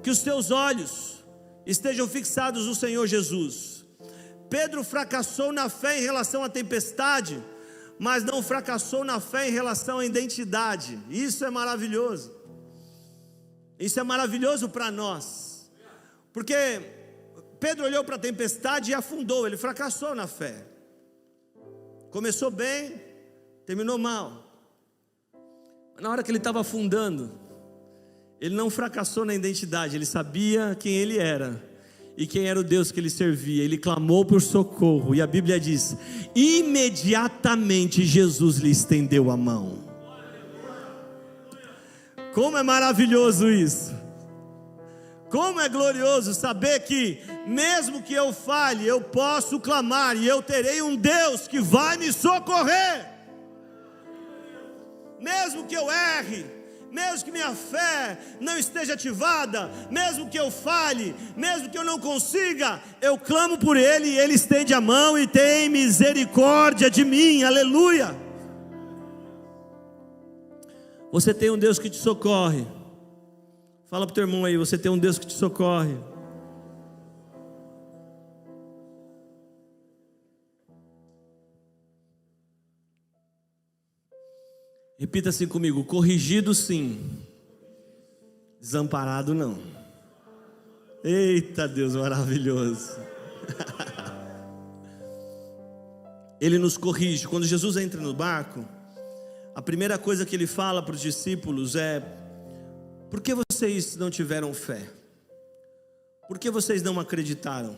que os seus olhos estejam fixados no Senhor Jesus. Pedro fracassou na fé em relação à tempestade, mas não fracassou na fé em relação à identidade. Isso é maravilhoso. Isso é maravilhoso para nós, porque Pedro olhou para a tempestade e afundou. Ele fracassou na fé. Começou bem, terminou mal. Mas na hora que ele estava afundando, ele não fracassou na identidade. Ele sabia quem ele era e quem era o Deus que ele servia. Ele clamou por socorro, e a Bíblia diz: imediatamente Jesus lhe estendeu a mão. Como é maravilhoso isso! Como é glorioso saber que, mesmo que eu falhe, eu posso clamar, e eu terei um Deus que vai me socorrer. Mesmo que eu erre, mesmo que minha fé não esteja ativada, mesmo que eu falhe, mesmo que eu não consiga, eu clamo por Ele, e Ele estende a mão e tem misericórdia de mim. Aleluia! Você tem um Deus que te socorre. Fala para o teu irmão aí: você tem um Deus que te socorre. Repita assim comigo: corrigido sim, desamparado não. Eita Deus maravilhoso. Ele nos corrige. Quando Jesus entra no barco, a primeira coisa que ele fala para os discípulos é: por que vocês não tiveram fé? Por que vocês não acreditaram?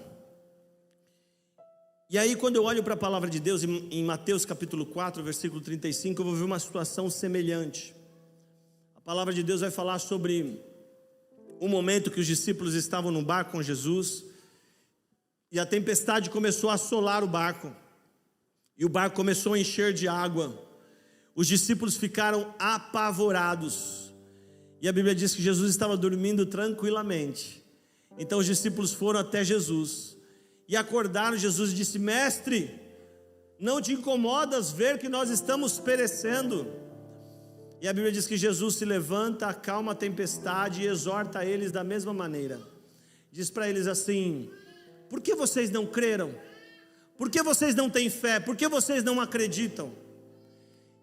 E aí, quando eu olho para a palavra de Deus em Mateus capítulo 4, versículo 35, eu vou ver uma situação semelhante. A palavra de Deus vai falar sobre o momento que os discípulos estavam no barco com Jesus, e a tempestade começou a assolar o barco, e o barco começou a encher de água. Os discípulos ficaram apavorados, e a Bíblia diz que Jesus estava dormindo tranquilamente. Então os discípulos foram até Jesus e acordaram Jesus, e disse: mestre, não te incomodas ver que nós estamos perecendo? E a Bíblia diz que Jesus se levanta, acalma a tempestade e exorta eles da mesma maneira. Diz para eles assim: por que vocês não creram? Por que vocês não têm fé? Por que vocês não acreditam?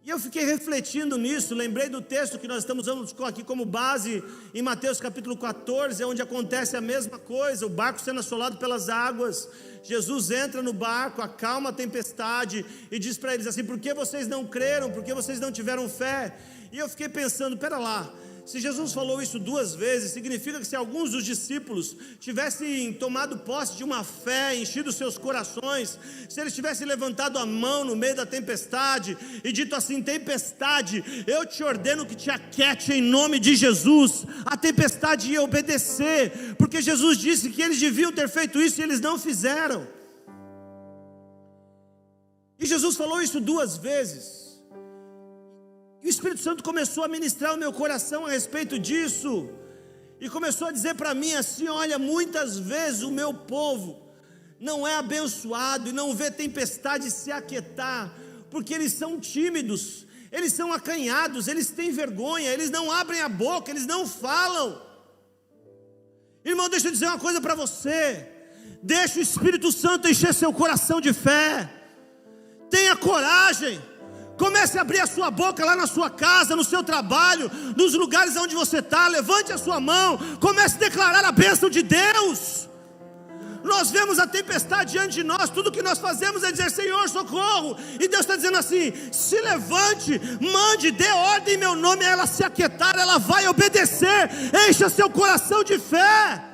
E eu fiquei refletindo nisso, lembrei do texto que nós estamos usando aqui como base, em Mateus capítulo 14, onde acontece a mesma coisa, o barco sendo assolado pelas águas. Jesus entra no barco, acalma a tempestade e diz para eles assim: por que vocês não creram? Por que vocês não tiveram fé? E eu fiquei pensando, pera lá, se Jesus falou isso 2 vezes, significa que se alguns dos discípulos tivessem tomado posse de uma fé, enchido seus corações, se eles tivessem levantado a mão no meio da tempestade e dito assim: tempestade, eu te ordeno que te aquiete em nome de Jesus, a tempestade ia obedecer, porque Jesus disse que eles deviam ter feito isso e eles não fizeram. E Jesus falou isso 2 vezes. E o Espírito Santo começou a ministrar o meu coração a respeito disso, e começou a dizer para mim assim: olha, muitas vezes o meu povo não é abençoado e não vê tempestade se aquietar, porque eles são tímidos, eles são acanhados, eles têm vergonha, eles não abrem a boca, eles não falam. Irmão, deixa eu dizer uma coisa para você: deixa o Espírito Santo encher seu coração de fé, tenha coragem. Comece a abrir a sua boca lá na sua casa, no seu trabalho, nos lugares onde você está. Levante a sua mão, comece a declarar a bênção de Deus. Nós vemos a tempestade diante de nós, tudo que nós fazemos é dizer: Senhor, socorro. E Deus está dizendo assim: se levante, mande, dê ordem em meu nome, ela se aquietar, ela vai obedecer. Encha seu coração de fé.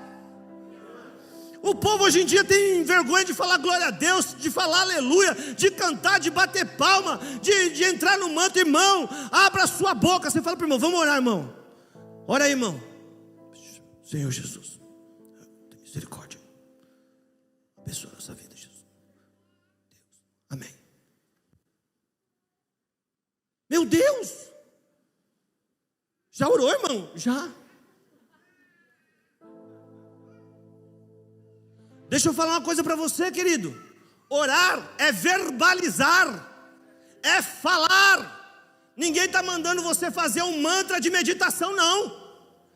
O povo hoje em dia tem vergonha de falar glória a Deus, de falar aleluia, de cantar, de bater palma, de entrar no manto. Irmão, abra a sua boca. Você fala para o irmão: vamos orar, irmão. Ora aí, irmão. Senhor Jesus, tem misericórdia, abençoa a nossa vida, Jesus. Deus. Amém. Meu Deus, já orou, irmão? Já. Deixa eu falar uma coisa para você, querido. Orar é verbalizar, é falar. Ninguém está mandando você fazer um mantra de meditação, não.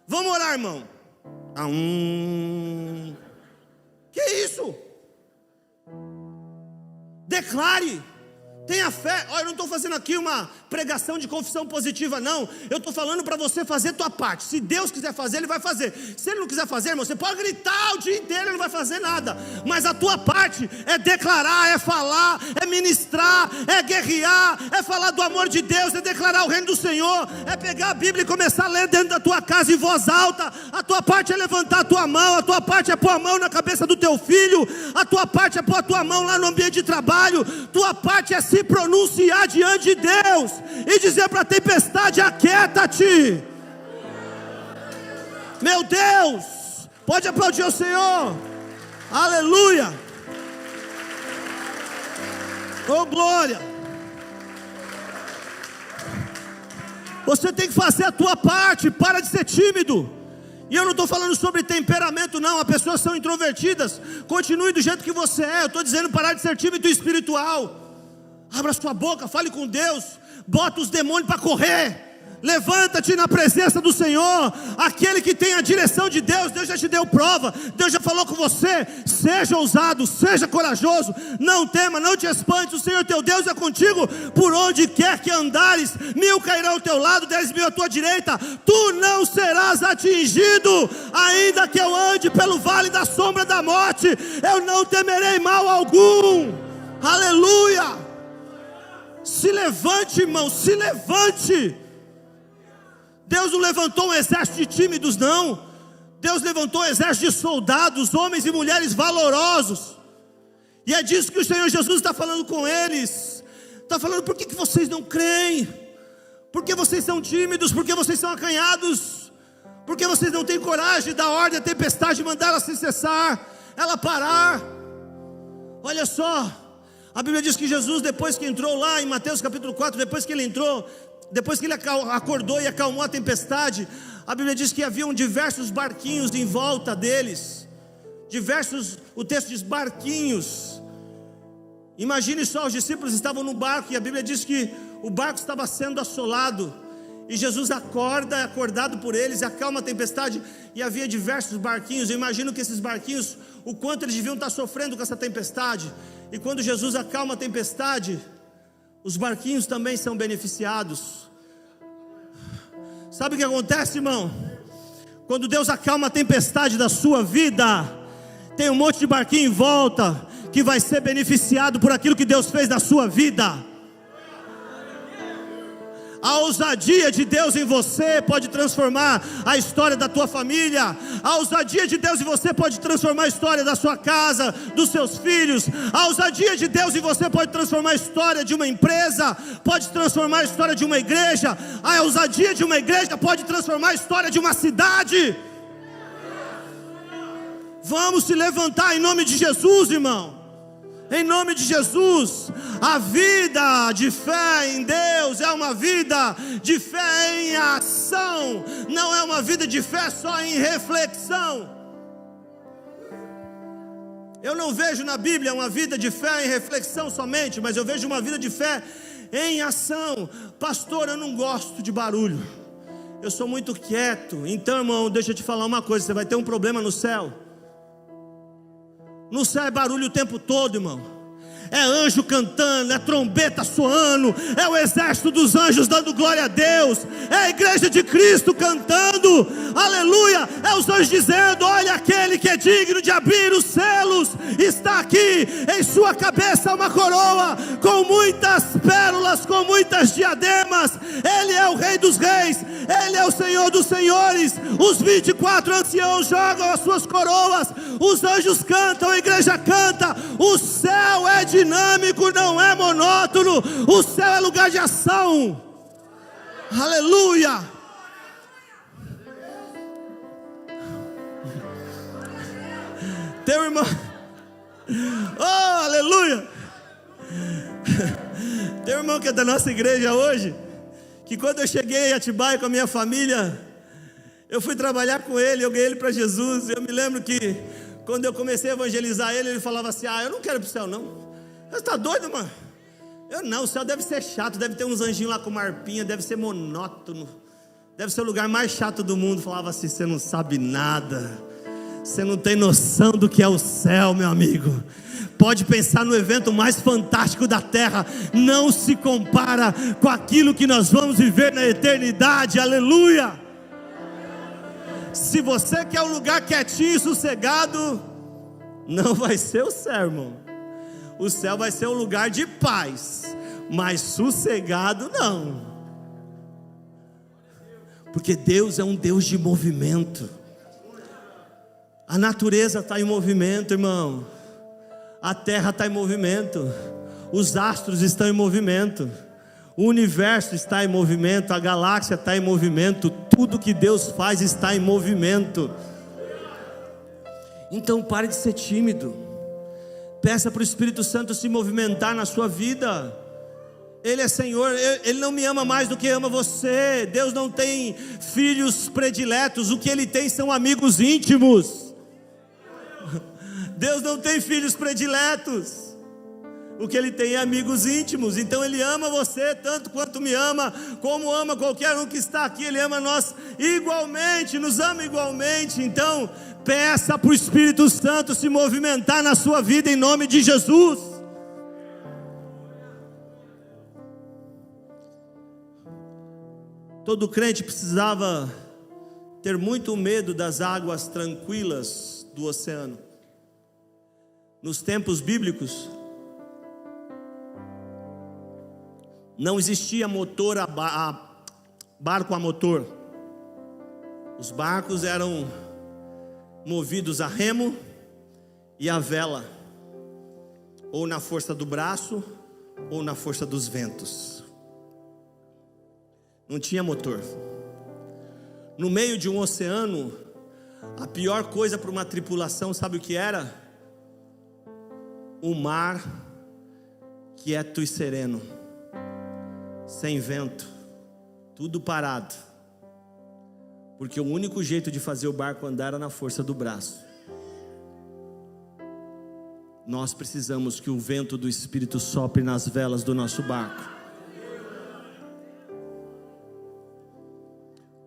Vamos orar, irmão. Que isso? Declare. Tenha fé. Olha, eu não estou fazendo aqui uma pregação de confissão positiva, não. Eu estou falando para você fazer a tua parte. Se Deus quiser fazer, Ele vai fazer. Se Ele não quiser fazer, irmão, você pode gritar o dia inteiro, Ele não vai fazer nada. Mas a tua parte é declarar, é falar, é ministrar, é guerrear, é falar do amor de Deus, é declarar o reino do Senhor, é pegar a Bíblia e começar a ler dentro da tua casa em voz alta. A tua parte é levantar a tua mão, a tua parte é pôr a mão na cabeça do teu filho, a tua parte é pôr a tua mão lá no ambiente de trabalho, tua parte é se pronunciar diante de Deus e dizer para a tempestade: aquieta-te. Meu Deus, pode aplaudir o Senhor. Aleluia. Oh, glória. Você tem que fazer a tua parte. Para de ser tímido. E eu não estou falando sobre temperamento, não. As pessoas são introvertidas. Continue do jeito que você é. Eu estou dizendo parar de ser tímido espiritual. Abra sua boca, fale com Deus. Bota os demônios para correr. Levanta-te na presença do Senhor. Aquele que tem a direção de Deus, Deus já te deu prova, Deus já falou com você. Seja ousado, seja corajoso, não tema, não te espante. O Senhor teu Deus é contigo por onde quer que andares. 1000 cairão ao teu lado, 10.000 à tua direita, tu não serás atingido. Ainda que eu ande pelo vale da sombra da morte, eu não temerei mal algum. Aleluia. Se levante, irmão, se levante. Deus não levantou um exército de tímidos, não. Deus levantou um exército de soldados, homens e mulheres valorosos. E é disso que o Senhor Jesus está falando com eles. Está falando: por que vocês não creem? Por que vocês são tímidos? Por que vocês são acanhados? Por que vocês não têm coragem de dar ordem à tempestade, mandar ela se cessar, ela parar? Olha só, a Bíblia diz que Jesus, depois que entrou lá em Mateus capítulo 4, depois que ele entrou, depois que ele acordou e acalmou a tempestade, a Bíblia diz que haviam diversos barquinhos em volta deles. O texto diz barquinhos. Imagine só, os discípulos estavam no barco e a Bíblia diz que o barco estava sendo assolado. E Jesus acorda, é acordado por eles, acalma a tempestade. E havia diversos barquinhos. Eu imagino que esses barquinhos, o quanto eles deviam estar sofrendo com essa tempestade. E quando Jesus acalma a tempestade, os barquinhos também são beneficiados. Sabe o que acontece, irmão? Quando Deus acalma a tempestade da sua vida, tem um monte de barquinho em volta que vai ser beneficiado por aquilo que Deus fez na sua vida. A ousadia de Deus em você pode transformar a história da tua família. A ousadia de Deus em você pode transformar a história da sua casa, dos seus filhos. A ousadia de Deus em você pode transformar a história de uma empresa, pode transformar a história de uma igreja. A ousadia de uma igreja pode transformar a história de uma cidade. Vamos se levantar em nome de Jesus, irmão. Em nome de Jesus. A vida de fé em Deus é uma vida de fé em ação. Não é uma vida de fé só em reflexão. Eu não vejo na Bíblia uma vida de fé em reflexão somente, mas eu vejo uma vida de fé em ação. Pastor, eu não gosto de barulho, eu sou muito quieto. Então, irmão, deixa eu te falar uma coisa: você vai ter um problema no céu. No céu é barulho o tempo todo, irmão. é anjo cantando, é trombeta soando, é o exército dos anjos dando glória a Deus, é a igreja de Cristo cantando, aleluia, é os anjos dizendo: olha, aquele que é digno de abrir os selos está aqui. Em sua cabeça uma coroa com muitas pérolas, com muitas diademas. Ele é o Rei dos Reis, Ele é o Senhor dos Senhores. Os 24 anciãos jogam as suas coroas, os anjos cantam, a igreja canta. O céu é dinâmico, não é monótono. O céu é lugar de ação. Aleluia. Teu irmão, oh, aleluia. Tem um irmão que é da nossa igreja hoje, que quando eu cheguei em Atibaia com a minha família, eu fui trabalhar com ele, eu ganhei ele para Jesus. Eu me lembro que quando eu comecei a evangelizar ele, ele falava assim: eu não quero ir para o céu não. Você está doido, mano? Eu não, o céu deve ser chato, deve ter uns anjinhos lá com uma harpinha, deve ser monótono, deve ser o lugar mais chato do mundo. Falava assim: você não sabe nada, você não tem noção do que é o céu, meu amigo. Pode pensar no evento mais fantástico da terra, não se compara com aquilo que nós vamos viver na eternidade. Aleluia. Se você quer um lugar quietinho e sossegado, não vai ser o céu, irmão. O céu vai ser um lugar de paz, mas sossegado não, porque Deus é um Deus de movimento. A natureza está em movimento, irmão. A terra está em movimento, os astros estão em movimento, o universo está em movimento, a galáxia está em movimento, tudo que Deus faz está em movimento. Então pare de ser tímido, peça para o Espírito Santo se movimentar na sua vida. Ele é Senhor, Ele não me ama mais do que ama você. Deus não tem filhos prediletos, o que Ele tem são amigos íntimos. Deus não tem filhos prediletos, o que Ele tem é amigos íntimos. Então Ele ama você tanto quanto me ama, como ama qualquer um que está aqui. Ele ama nós igualmente, nos ama igualmente. Então peça para o Espírito Santo se movimentar na sua vida em nome de Jesus. Todo crente precisava ter muito medo das águas tranquilas do oceano. Nos tempos bíblicos, não existia motor barco a motor. Os barcos eram movidos a remo e a vela, ou na força do braço, ou na força dos ventos. Não tinha motor. No meio de um oceano, a pior coisa para uma tripulação, sabe o que era? O mar quieto e sereno, sem vento, tudo parado, porque o único jeito de fazer o barco andar era na força do braço. Nós precisamos que o vento do Espírito sopre nas velas do nosso barco.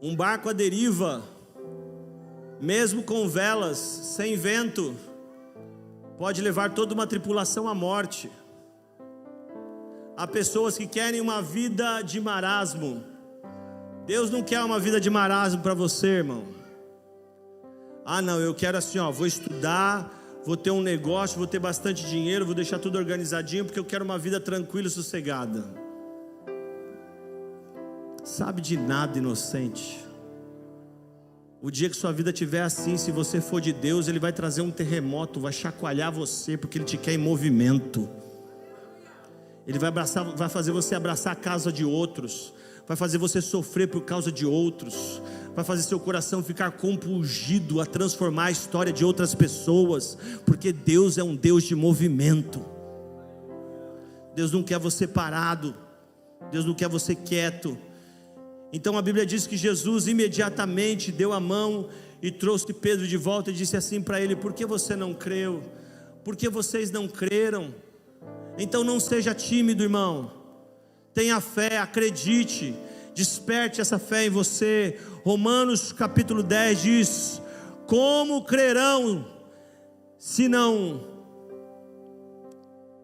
Um barco à deriva, mesmo com velas, sem vento, pode levar toda uma tripulação à morte. Há pessoas que querem uma vida de marasmo. Deus não quer uma vida de marasmo para você, irmão. Não, eu quero assim, vou estudar, vou ter um negócio, vou ter bastante dinheiro, vou deixar tudo organizadinho, porque eu quero uma vida tranquila e sossegada. Sabe de nada, inocente. O dia que sua vida estiver assim, se você for de Deus, Ele vai trazer um terremoto, vai chacoalhar você, porque Ele te quer em movimento. Ele vai fazer você abraçar a causa de outros, vai fazer você sofrer por causa de outros, vai fazer seu coração ficar compungido a transformar a história de outras pessoas, porque Deus é um Deus de movimento. Deus não quer você parado, Deus não quer você quieto. Então a Bíblia diz que Jesus imediatamente deu a mão e trouxe Pedro de volta e disse assim para ele: por que você não creu? Por que vocês não creram? Então não seja tímido, irmão. Tenha fé, acredite, desperte essa fé em você. Romanos capítulo 10 diz: como crerão se não...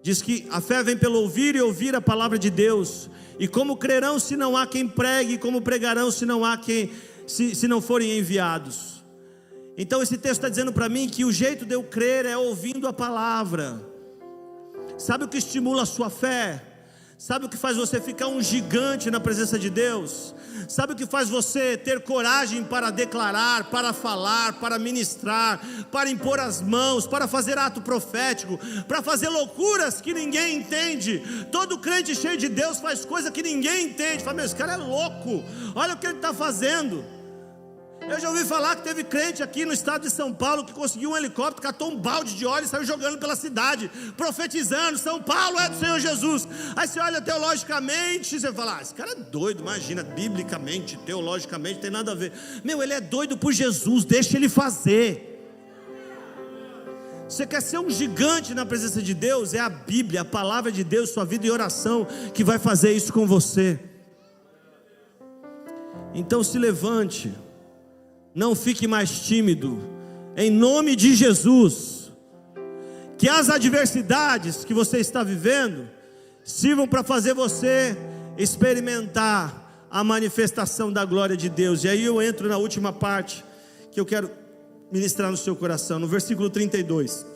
Diz que a fé vem pelo ouvir e ouvir a palavra de Deus. E como crerão se não há quem pregue? E como pregarão se não há quem, se não forem enviados? Então esse texto está dizendo para mim que o jeito de eu crer é ouvindo a palavra. Sabe o que estimula a sua fé? Sabe o que faz você ficar um gigante na presença de Deus? Sabe o que faz você ter coragem para declarar, para falar, para ministrar, para impor as mãos, para fazer ato profético, para fazer loucuras que ninguém entende? Todo crente cheio de Deus faz coisa que ninguém entende. Fala, meu, esse cara é louco, olha o que ele está fazendo. Eu já ouvi falar que teve crente aqui no estado de São Paulo que conseguiu um helicóptero, catou um balde de óleo e saiu jogando pela cidade, profetizando: São Paulo é do Senhor Jesus. Aí você olha teologicamente, você fala: esse cara é doido. Imagina, biblicamente, teologicamente, tem nada a ver. Meu, ele é doido por Jesus, deixa ele fazer. Você quer ser um gigante na presença de Deus? É a Bíblia, a palavra de Deus, sua vida em oração, que vai fazer isso com você. Então se levante, não fique mais tímido, em nome de Jesus. Que as adversidades que você está vivendo sirvam para fazer você experimentar a manifestação da glória de Deus. E aí eu entro na última parte que eu quero ministrar no seu coração, no versículo 32.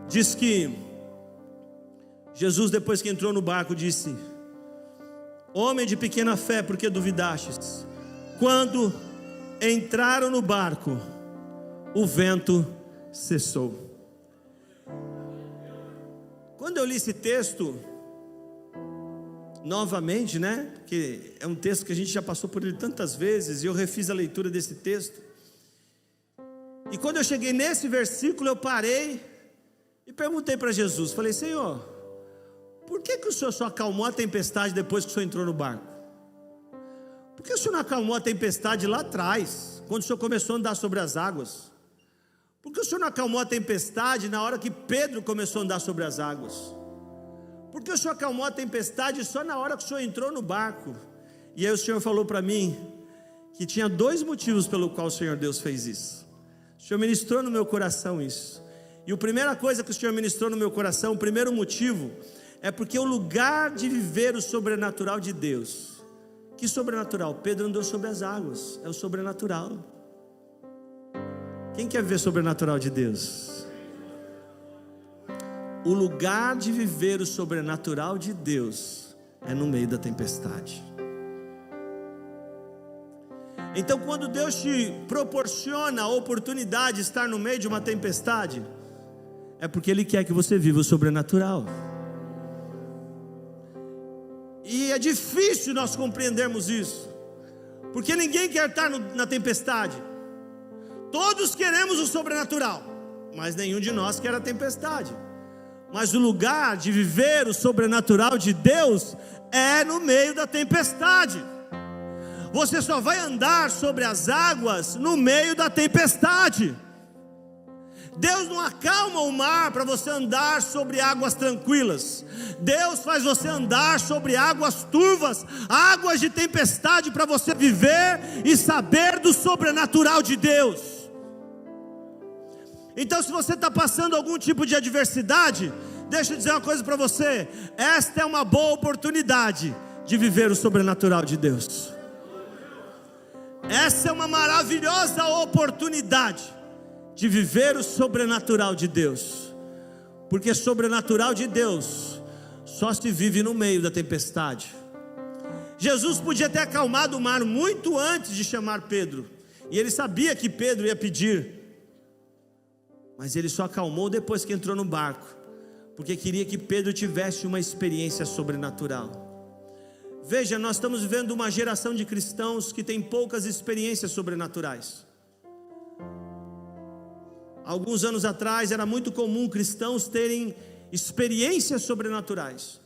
Diz que Jesus, depois que entrou no barco, disse: homem de pequena fé, por que duvidastes? Quando entraram no barco, o vento cessou. Quando eu li esse texto novamente, né? Que é um texto que a gente já passou por ele tantas vezes, e eu refiz a leitura desse texto. E quando eu cheguei nesse versículo, eu parei e perguntei para Jesus, falei: Senhor, por que o Senhor só acalmou a tempestade depois que o Senhor entrou no barco? Por que o Senhor não acalmou a tempestade lá atrás, quando o Senhor começou a andar sobre as águas? Por que o Senhor não acalmou a tempestade na hora que Pedro começou a andar sobre as águas? Por que o Senhor acalmou a tempestade só na hora que o Senhor entrou no barco? E aí o Senhor falou para mim que tinha 2 motivos pelo qual o Senhor Deus fez isso. O Senhor ministrou no meu coração isso. E a primeira coisa que o Senhor ministrou no meu coração, o primeiro motivo, é porque o lugar de viver o sobrenatural de Deus. Que sobrenatural? Pedro andou sobre as águas, é o sobrenatural. Quem quer viver o sobrenatural de Deus? O lugar de viver o sobrenatural de Deus é no meio da tempestade. Então, quando Deus te proporciona a oportunidade de estar no meio de uma tempestade, é porque Ele quer que você viva o sobrenatural. E é difícil nós compreendermos isso, porque ninguém quer estar na tempestade. Todos queremos o sobrenatural, mas nenhum de nós quer a tempestade. Mas o lugar de viver o sobrenatural de Deus é no meio da tempestade. Você só vai andar sobre as águas no meio da tempestade. Deus não acalma o mar para você andar sobre águas tranquilas. Deus faz você andar sobre águas turvas, águas de tempestade, para você viver e saber do sobrenatural de Deus. Então, se você está passando algum tipo de adversidade, deixa eu dizer uma coisa para você: esta é uma boa oportunidade de viver o sobrenatural de Deus. Essa é uma maravilhosa oportunidade de viver o sobrenatural de Deus, porque sobrenatural de Deus só se vive no meio da tempestade. Jesus podia ter acalmado o mar muito antes de chamar Pedro, e ele sabia que Pedro ia pedir, mas ele só acalmou depois que entrou no barco, porque queria que Pedro tivesse uma experiência sobrenatural. Veja, nós estamos vivendo uma geração de cristãos que tem poucas experiências sobrenaturais. Alguns anos atrás era muito comum cristãos terem experiências sobrenaturais.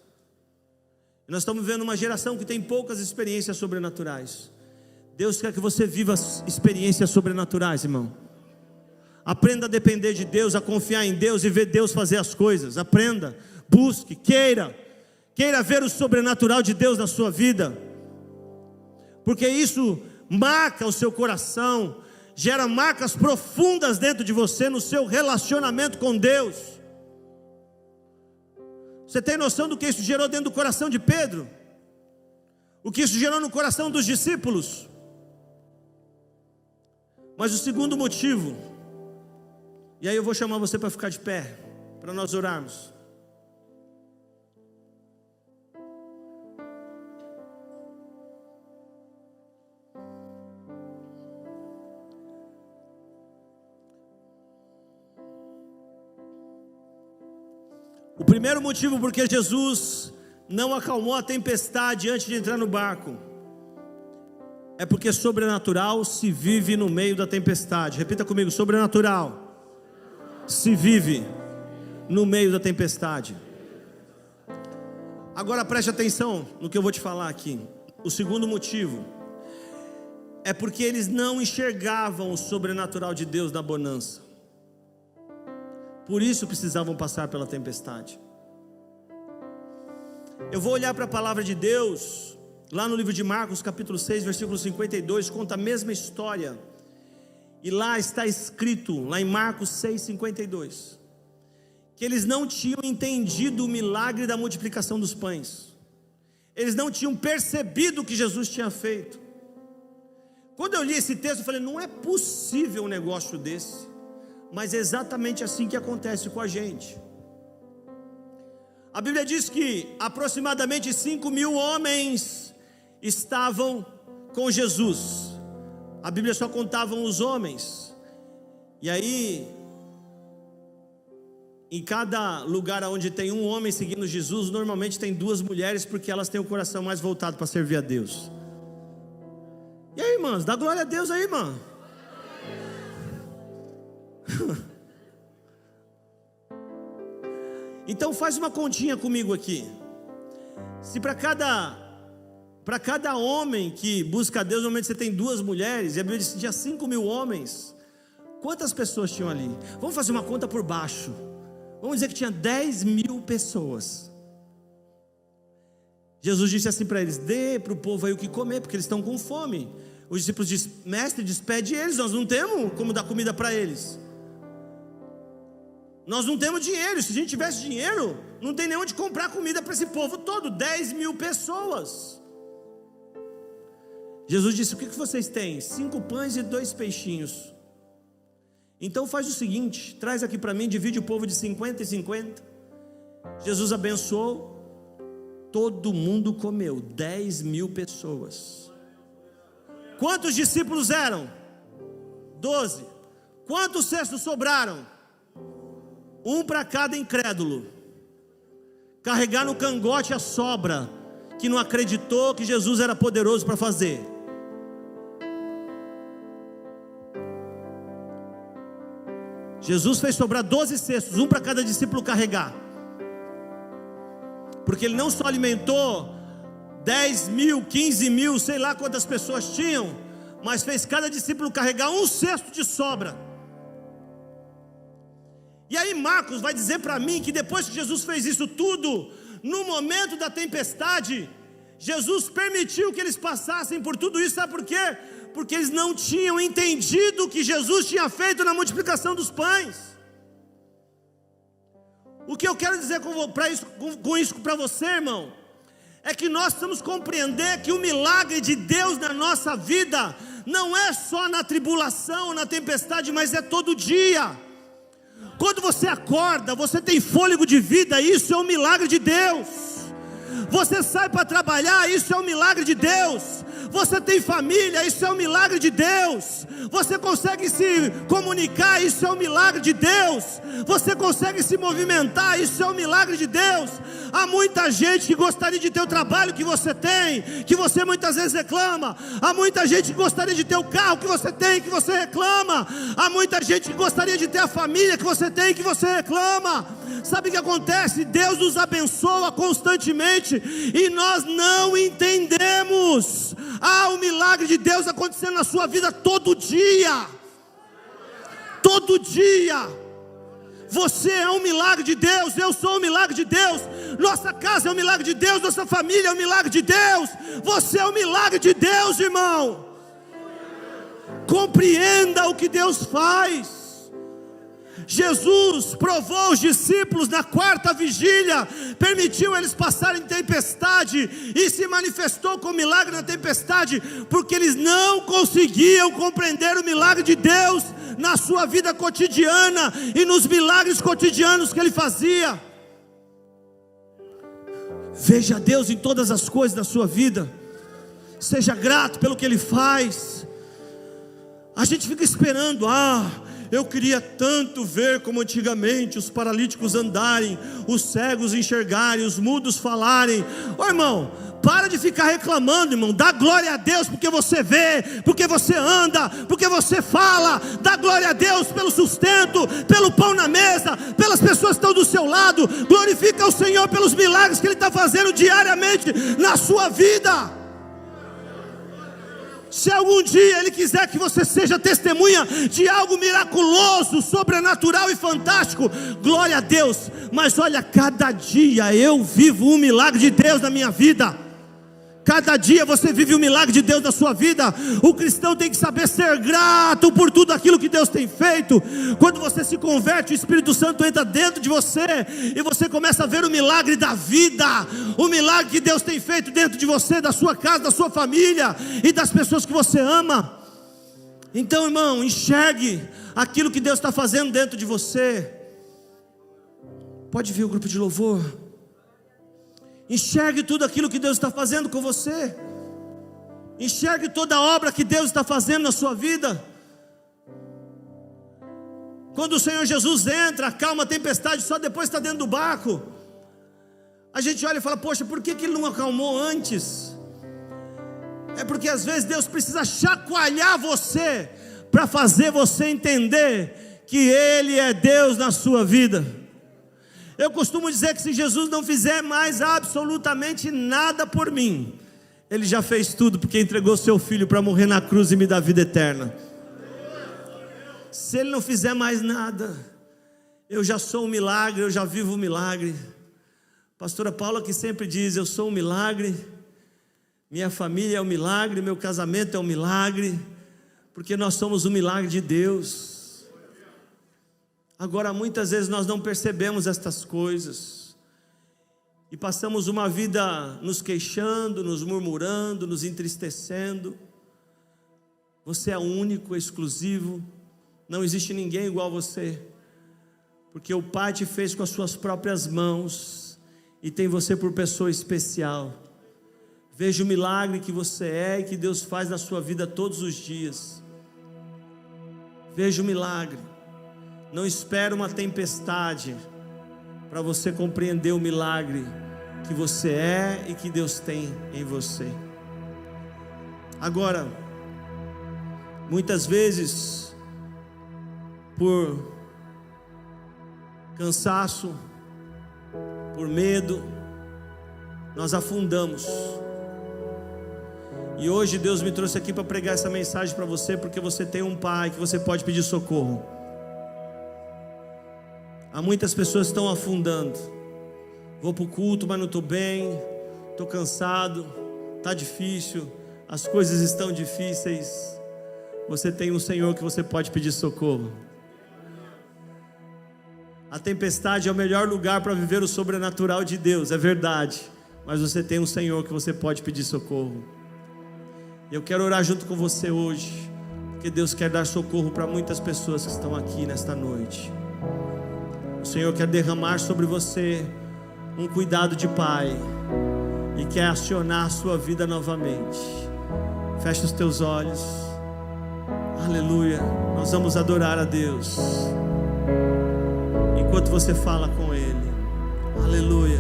Nós estamos vivendo uma geração que tem poucas experiências sobrenaturais. Deus quer que você viva experiências sobrenaturais, irmão. Aprenda a depender de Deus, a confiar em Deus e ver Deus fazer as coisas. Aprenda, busque, queira ver o sobrenatural de Deus na sua vida, porque isso marca o seu coração, gera marcas profundas dentro de você, no seu relacionamento com Deus. Você tem noção do que isso gerou dentro do coração de Pedro? O que isso gerou no coração dos discípulos? Mas o segundo motivo, e aí eu vou chamar você para ficar de pé, para nós orarmos. O primeiro motivo porque Jesus não acalmou a tempestade antes de entrar no barco é porque sobrenatural se vive no meio da tempestade. Repita comigo: sobrenatural se vive no meio da tempestade. Agora preste atenção no que eu vou te falar aqui. O segundo motivo é porque eles não enxergavam o sobrenatural de Deus na bonança. Por isso precisavam passar pela tempestade. Eu vou olhar para a palavra de Deus, lá no livro de Marcos, capítulo 6, versículo 52, conta a mesma história. E lá está escrito, lá em Marcos 6, 52, que eles não tinham entendido o milagre da multiplicação dos pães. Eles não tinham percebido o que Jesus tinha feito. Quando eu li esse texto, eu falei: não é possível um negócio desse. Mas é exatamente assim que acontece com a gente. A Bíblia diz que aproximadamente 5.000 homens estavam com Jesus. A Bíblia só contava os homens. E aí, em cada lugar onde tem um homem seguindo Jesus, normalmente tem 2 mulheres, porque elas têm o coração mais voltado para servir a Deus. E aí, irmãos, dá glória a Deus aí, irmão. Então faz uma continha comigo aqui. Se para cada homem que busca a Deus, normalmente você tem 2 mulheres, e a Bíblia diz que tinha 5.000 homens, quantas pessoas tinham ali? Vamos fazer uma conta por baixo. Vamos dizer que tinha 10.000 pessoas. Jesus disse assim para eles: dê para o povo aí o que comer, porque eles estão com fome. Os discípulos dizem: mestre, despede eles, nós não temos como dar comida para eles. Nós não temos dinheiro. Se a gente tivesse dinheiro, não tem nem onde comprar comida para esse povo todo. 10.000 pessoas. Jesus disse: o que vocês têm? 5 pães e 2 peixinhos. Então faz o seguinte, traz aqui para mim, divide o povo de 50 e 50. Jesus abençoou, todo mundo comeu. 10.000 pessoas. Quantos discípulos eram? 12. Quantos cestos sobraram? 1 para cada incrédulo. Carregar no cangote a sobra, que não acreditou que Jesus era poderoso para fazer. Jesus fez sobrar 12 cestos, 1 para cada discípulo carregar. Porque ele não só alimentou 10.000, 15.000, sei lá quantas pessoas tinham, mas fez cada discípulo carregar 1 cesto de sobra. E aí Marcos vai dizer para mim que depois que Jesus fez isso tudo, no momento da tempestade, Jesus permitiu que eles passassem por tudo isso. Sabe por quê? Porque eles não tinham entendido o que Jesus tinha feito na multiplicação dos pães. O que eu quero dizer com isso para você, irmão, é que nós precisamos compreender que o milagre de Deus na nossa vida não é só na tribulação, na tempestade, mas é todo dia. Quando você acorda, você tem fôlego de vida, isso é um milagre de Deus. Você sai para trabalhar, isso é um milagre de Deus. Você tem família, isso é um milagre de Deus. Você consegue se comunicar, isso é um milagre de Deus. Você consegue se movimentar, isso é um milagre de Deus. Há muita gente que gostaria de ter o trabalho que você tem, que você muitas vezes reclama. Há muita gente que gostaria de ter o carro que você tem, que você reclama. Há muita gente que gostaria de ter a família que você tem, que você reclama. Sabe o que acontece? Deus nos abençoa constantemente e nós não entendemos. Há um milagre de Deus acontecendo na sua vida todo dia. Todo dia. Você é um milagre de Deus, eu sou um milagre de Deus. Nossa casa é um milagre de Deus, nossa família é um milagre de Deus. Você é um milagre de Deus, irmão. Compreenda o que Deus faz. Jesus provou os discípulos na quarta vigília, permitiu eles passarem tempestade e se manifestou com milagre na tempestade, porque eles não conseguiam compreender o milagre de Deus na sua vida cotidiana e nos milagres cotidianos que Ele fazia. Veja Deus em todas as coisas da sua vida, seja grato pelo que Ele faz. A gente fica esperando, eu queria tanto ver como antigamente os paralíticos andarem, os cegos enxergarem, os mudos falarem. Irmão, para de ficar reclamando, irmão. Dá glória a Deus porque você vê, porque você anda, porque você fala. Dá glória a Deus pelo sustento, pelo pão na mesa, pelas pessoas que estão do seu lado. Glorifica o Senhor pelos milagres que Ele está fazendo diariamente na sua vida. Se algum dia Ele quiser que você seja testemunha de algo miraculoso, sobrenatural e fantástico, glória a Deus. Mas olha, cada dia eu vivo um milagre de Deus na minha vida. Cada dia você vive um milagre de Deus na sua vida. O cristão tem que saber ser grato por tudo aquilo que Deus tem feito. Quando você se converte, o Espírito Santo entra dentro de você e você começa a ver o milagre da vida, o milagre que Deus tem feito dentro de você, da sua casa, da sua família e das pessoas que você ama. Então, irmão, enxergue aquilo que Deus está fazendo dentro de você. Pode vir o grupo de louvor. Enxergue tudo aquilo que Deus está fazendo com você. Enxergue toda a obra que Deus está fazendo na sua vida. Quando o Senhor Jesus entra, acalma a tempestade, só depois está dentro do barco. A gente olha e fala, poxa, por que Ele não acalmou antes? É porque às vezes Deus precisa chacoalhar você, para fazer você entender que Ele é Deus na sua vida. Eu costumo dizer que se Jesus não fizer mais absolutamente nada por mim, Ele já fez tudo, porque entregou seu Filho para morrer na cruz e me dar vida eterna. Se Ele não fizer mais nada, eu já sou um milagre, eu já vivo um milagre. Pastora Paula que sempre diz, eu sou um milagre, minha família é um milagre, meu casamento é um milagre, porque nós somos um milagre de Deus. Agora, muitas vezes nós não percebemos estas coisas e passamos uma vida nos queixando, nos murmurando, nos entristecendo. Você é único, exclusivo, não existe ninguém igual a você, porque o Pai te fez com as suas próprias mãos e tem você por pessoa especial. Veja o milagre que você é e que Deus faz na sua vida todos os dias. Veja o milagre. Não espere uma tempestade para você compreender o milagre que você é e que Deus tem em você. Agora, muitas vezes, por cansaço, por medo, nós afundamos. E hoje Deus me trouxe aqui para pregar essa mensagem para você, porque você tem um Pai que você pode pedir socorro. Há muitas pessoas que estão afundando. Vou para o culto, mas não estou bem, estou cansado, está difícil, as coisas estão difíceis. Você tem um Senhor que você pode pedir socorro. A tempestade é o melhor lugar para viver o sobrenatural de Deus, é verdade, mas você tem um Senhor que você pode pedir socorro. Eu quero orar junto com você hoje, porque Deus quer dar socorro para muitas pessoas que estão aqui nesta noite. O Senhor quer derramar sobre você um cuidado de Pai e quer acionar a sua vida novamente. Feche os teus olhos. Aleluia. Nós vamos adorar a Deus enquanto você fala com Ele. Aleluia.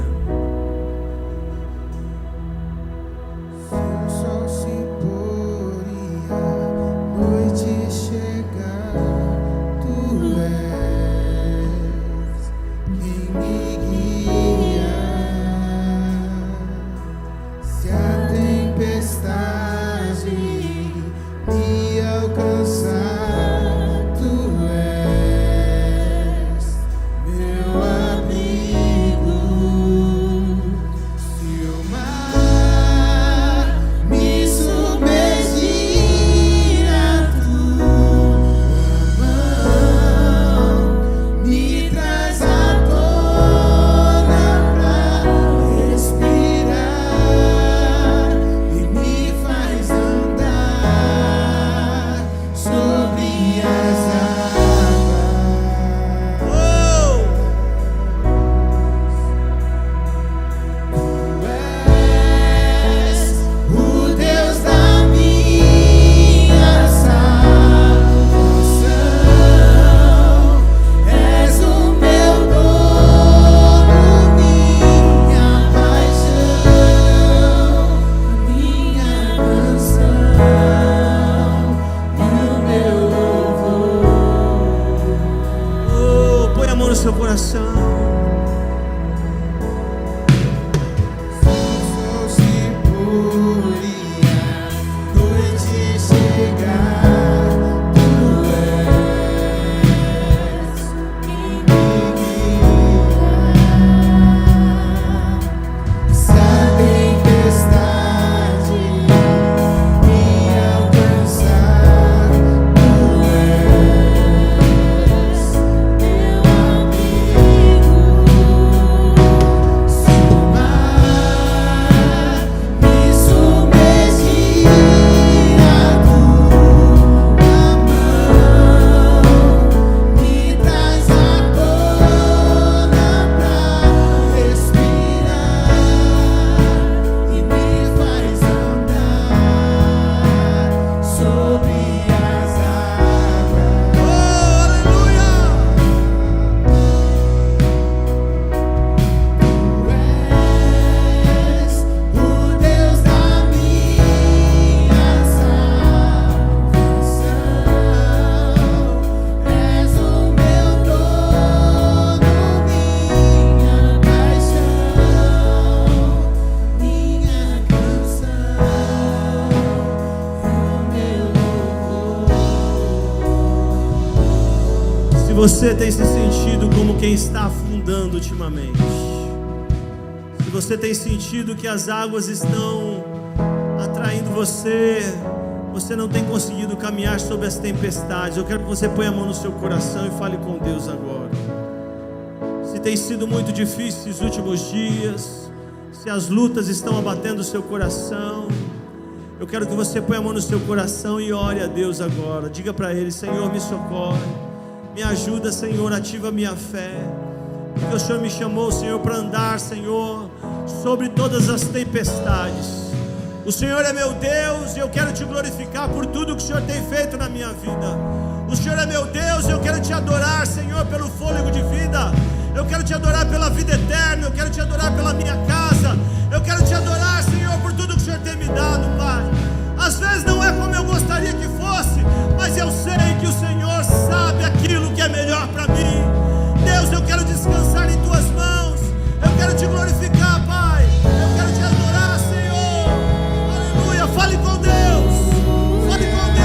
Meu amigo. você tem se sentido como quem está afundando ultimamente, se você tem sentido que as águas estão atraindo você, você não tem conseguido caminhar sobre as tempestades, eu quero que você ponha a mão no seu coração e fale com Deus agora. Se tem sido muito difícil esses últimos dias, se as lutas estão abatendo o seu coração, eu quero que você ponha a mão no seu coração e ore a Deus agora. Diga para Ele: Senhor, me socorre, me ajuda, Senhor, ativa a minha fé, porque o Senhor me chamou, Senhor, para andar, Senhor, sobre todas as tempestades. O Senhor é meu Deus e eu quero te glorificar por tudo que o Senhor tem feito na minha vida. O Senhor é meu Deus e eu quero te adorar, Senhor, pelo fôlego de vida. Eu quero te adorar pela vida eterna. Eu quero te adorar pela minha casa. Eu quero te adorar, Senhor, por tudo que o Senhor tem me dado, Pai. Às vezes não é como eu gostaria que fosse, mas eu sei que o Senhor sabe aquilo que é melhor para mim. Deus, eu quero descansar em Tuas mãos. Eu quero te glorificar, Pai. Eu quero te adorar, Senhor. Aleluia. Fale com Deus. Fale com Deus.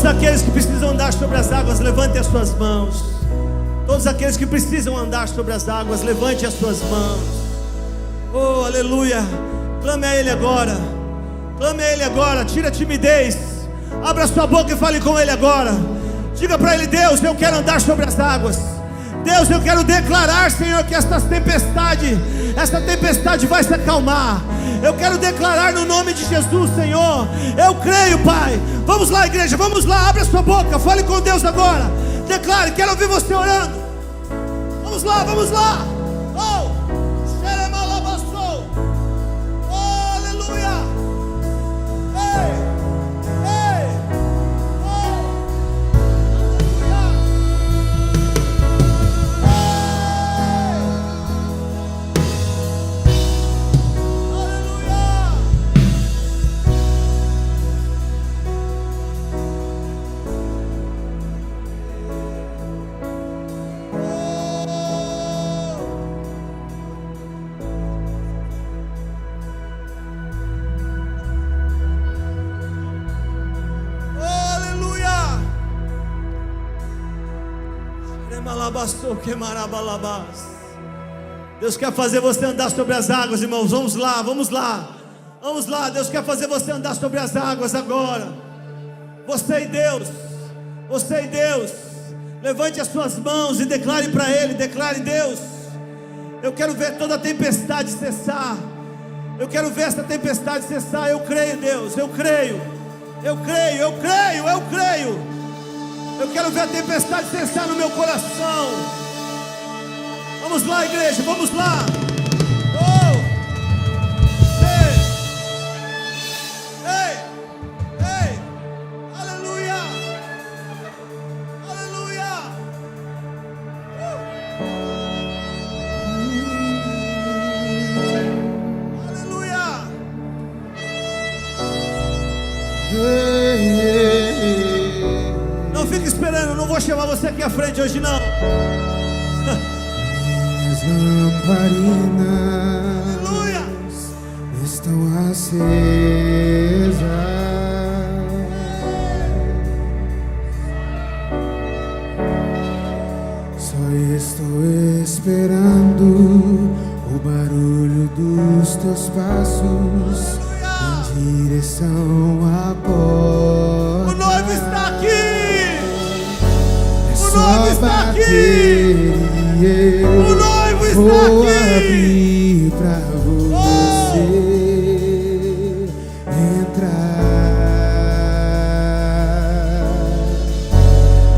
Aqueles que precisam andar sobre as águas, levante as suas mãos. Todos aqueles que precisam andar sobre as águas, levante as suas mãos. Oh, aleluia. Clame a Ele agora. Clame a Ele agora. Tira a timidez. Abra sua boca e fale com Ele agora. Diga para Ele: Deus, eu quero andar sobre as águas. Deus, eu quero declarar, Senhor, que essa tempestade vai se acalmar. Eu quero declarar no nome de Jesus, Senhor. Eu creio, Pai. Vamos lá, igreja, vamos lá. Abra sua boca, fale com Deus agora. Declare, quero ouvir você orando. Vamos lá, vamos lá. Oh, xeremalabaçou. Oh, aleluia. Ei, ei, oh, Deus quer fazer você andar sobre as águas, irmãos. Vamos lá, vamos lá. Vamos lá, Deus quer fazer você andar sobre as águas agora. Você e Deus. Você e Deus. Levante as suas mãos e declare para Ele. Declare: Deus, eu quero ver toda a tempestade cessar. Eu quero ver essa tempestade cessar. Eu creio, Deus, eu creio. Eu creio, eu creio, eu creio. Eu quero ver a tempestade cessar no meu coração. Vamos lá, igreja, vamos lá. Oh! Ei! Ei! Ei! Aleluia! Aleluia! chamar você aqui à frente hoje não. Minhas lamparinas Aleluia. estão acesas. Só estou esperando o barulho dos teus passos em direção à porta. O noivo está aqui. É O só noivo está bater aqui. e eu O noivo está vou aqui. abrir pra você entrar.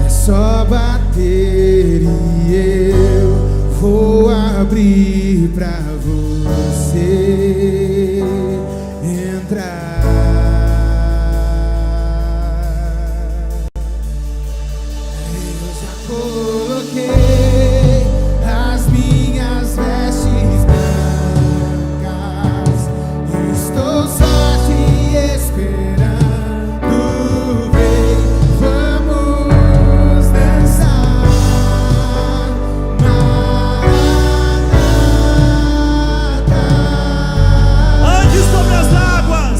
É só bater e eu vou abrir pra você entrar. Eu já coloquei as minhas vestes brancas e estou só te esperando. Vem, vamos dançar. Maranata. Ande sobre as águas.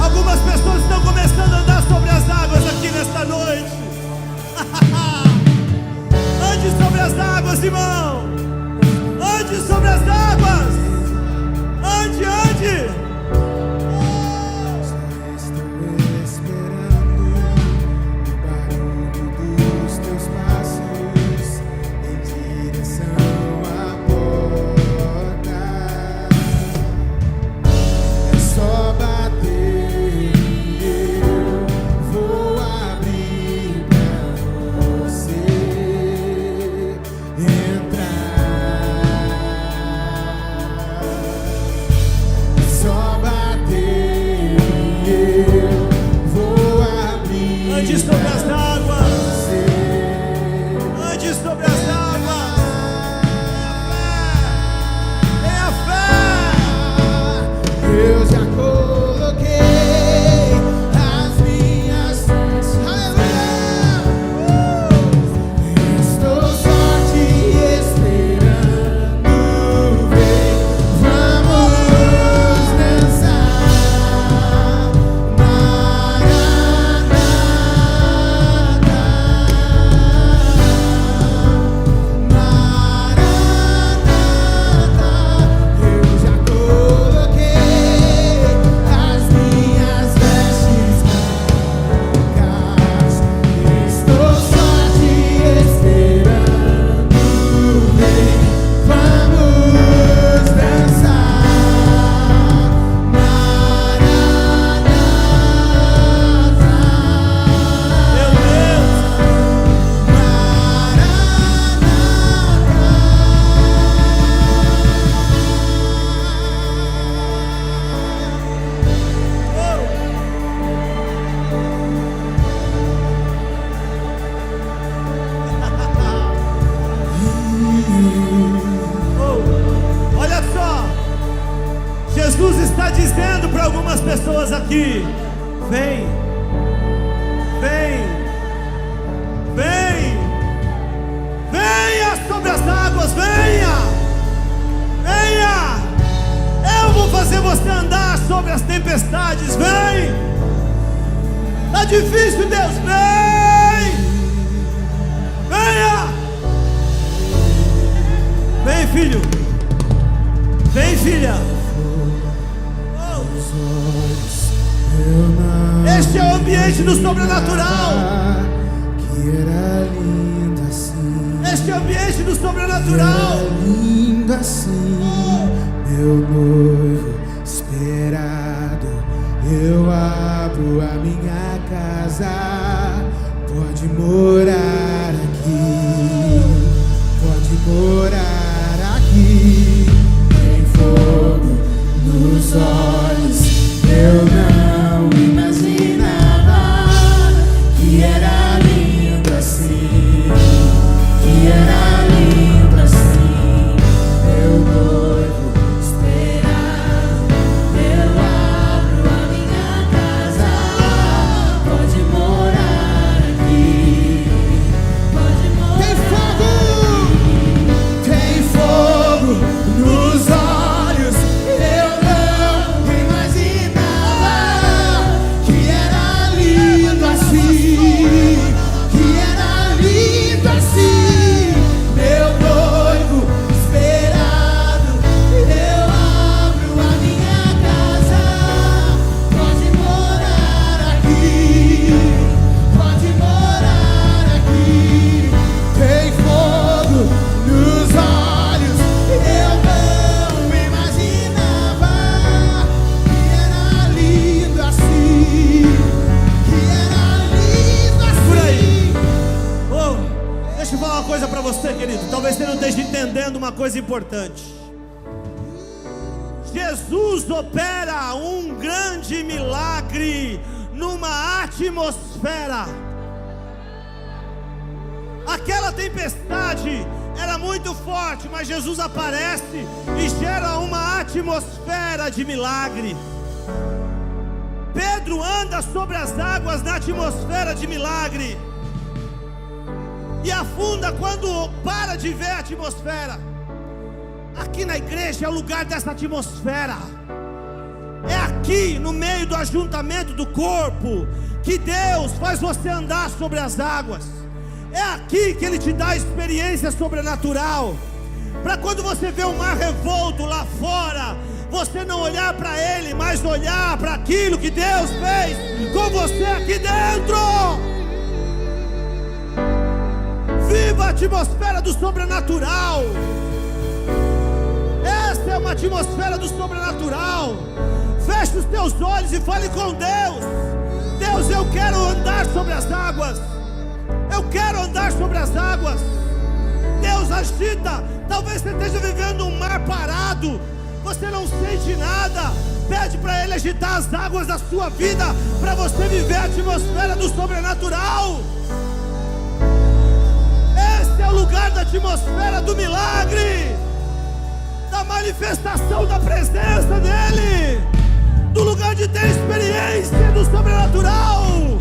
Algumas pessoas estão começando a andar sobre as águas aqui nesta noite. Ande sobre as águas, irmão. Ande sobre as águas. Ande, ande. Estou esperando o barulho dos teus passos em direção à porta. É só bater e eu vou abrir pra você entrar. É só bater e eu vou abrir. Ande sobre as águas. Você Ande sobre as águas. Tenha fé. eu já coloquei as minhas. Aleluia! Estou só te esperando. Vem, vamos dançar. Maranata. dizendo para algumas pessoas aqui: vem, vem, vem, venha sobre as águas, venha, venha, eu vou fazer você andar sobre as tempestades, vem, tá difícil, Deus, vem, venha, vem, filho, vem, filha. Este é o ambiente do sobrenatural. Que era lindo assim. Este é o ambiente do sobrenatural. Era lindo assim, meu noivo esperado. Eu abro a minha casa. Pode morar aqui. Pode morar aqui. Tem fogo nos olhos. Eu não imaginava que era lindo assim, que era lindo assim. Meu noivo esperado, eu abro a minha casa. Pode morar querido, talvez você não esteja entendendo uma coisa importante. Jesus opera um grande milagre numa atmosfera. Aquela tempestade era muito forte, mas Jesus aparece e gera uma atmosfera de milagre. Pedro anda sobre as águas na atmosfera de milagre e afunda quando para de ver a atmosfera. Aqui na igreja é o lugar dessa atmosfera. É aqui no meio do ajuntamento do corpo que Deus faz você andar sobre as águas. É aqui que Ele te dá experiência sobrenatural, para quando você vê o mar revolto lá fora, você não olhar para ele, mas olhar para aquilo que Deus fez com você aqui dentro. Viva a atmosfera do sobrenatural. Essa é uma atmosfera do sobrenatural. Feche os teus olhos e fale com Deus. Deus, eu quero andar sobre as águas. Eu quero andar sobre as águas. Deus, agita. Talvez você esteja vivendo um mar parado, você não sente nada. Pede para Ele agitar as águas da sua vida, para você viver a atmosfera do sobrenatural. Esse é o lugar da atmosfera do milagre, da manifestação da presença dEle, do lugar de ter experiência do sobrenatural.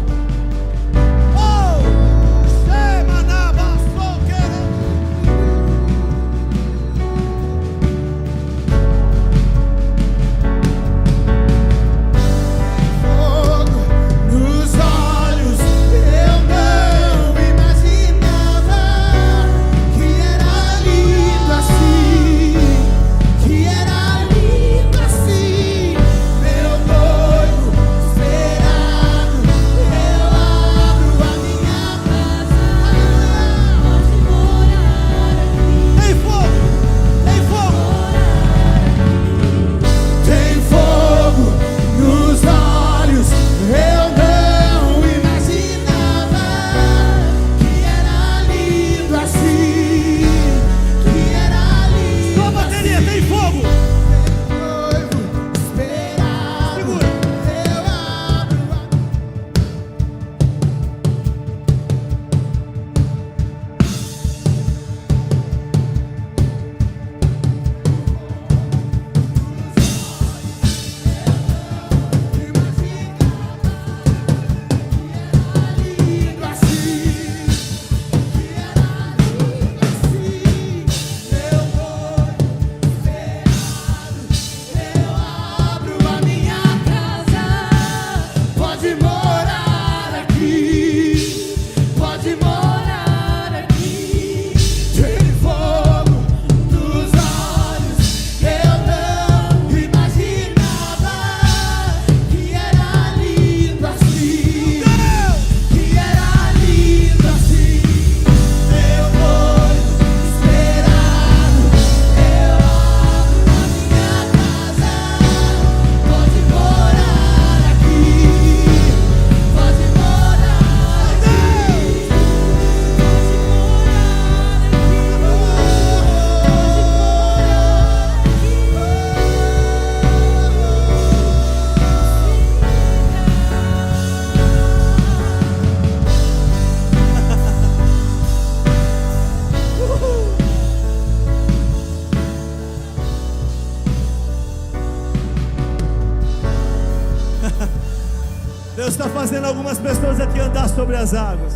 Deus está fazendo algumas pessoas aqui andar sobre as águas.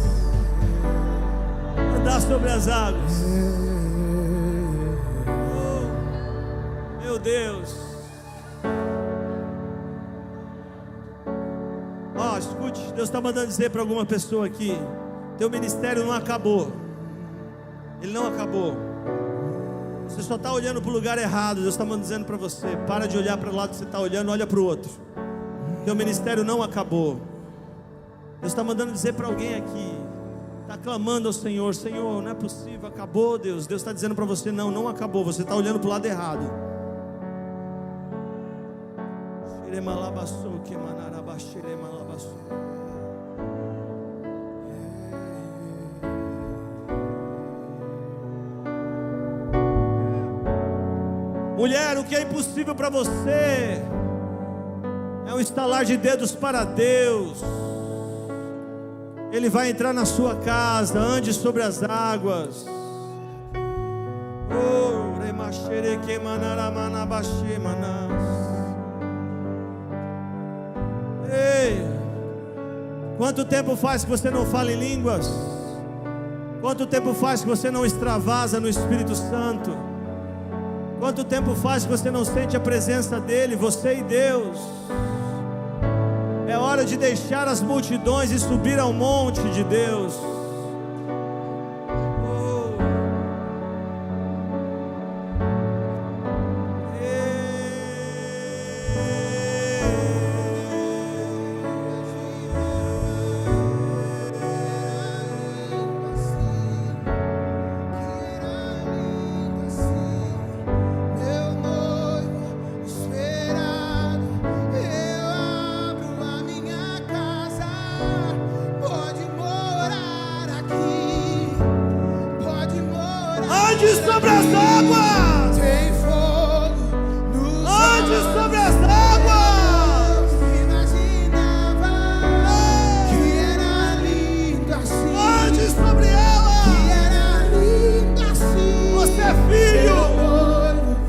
Andar sobre as águas. Oh, meu Deus. Ó, escute, Deus está mandando dizer para alguma pessoa aqui: teu ministério não acabou. Ele não acabou. Você só está olhando para o lugar errado. Deus está mandando dizendo para você: para de olhar para o lado que você está olhando, olha para o outro. Teu ministério não acabou. Deus está mandando dizer para alguém aqui, está clamando ao Senhor: Senhor, não é possível, acabou. Deus está dizendo para você: não, não acabou. Você está olhando para o lado errado. Mulher, o que é impossível para você é um estalar de dedos para Deus. Ele vai entrar na sua casa, ande sobre as águas. Oh, remachere manaramanabashe manas. Ei, quanto tempo faz que você não fala em línguas? Quanto tempo faz que você não extravasa no Espírito Santo? Quanto tempo faz que você não sente a presença dEle, você e Deus? É hora de deixar as multidões e subir ao monte de Deus. Sobre as águas, tem fogo nos ande olhos. sobre as águas, Imaginava que era lindo assim, ande sobre elas. que era lindo assim. Você é filho,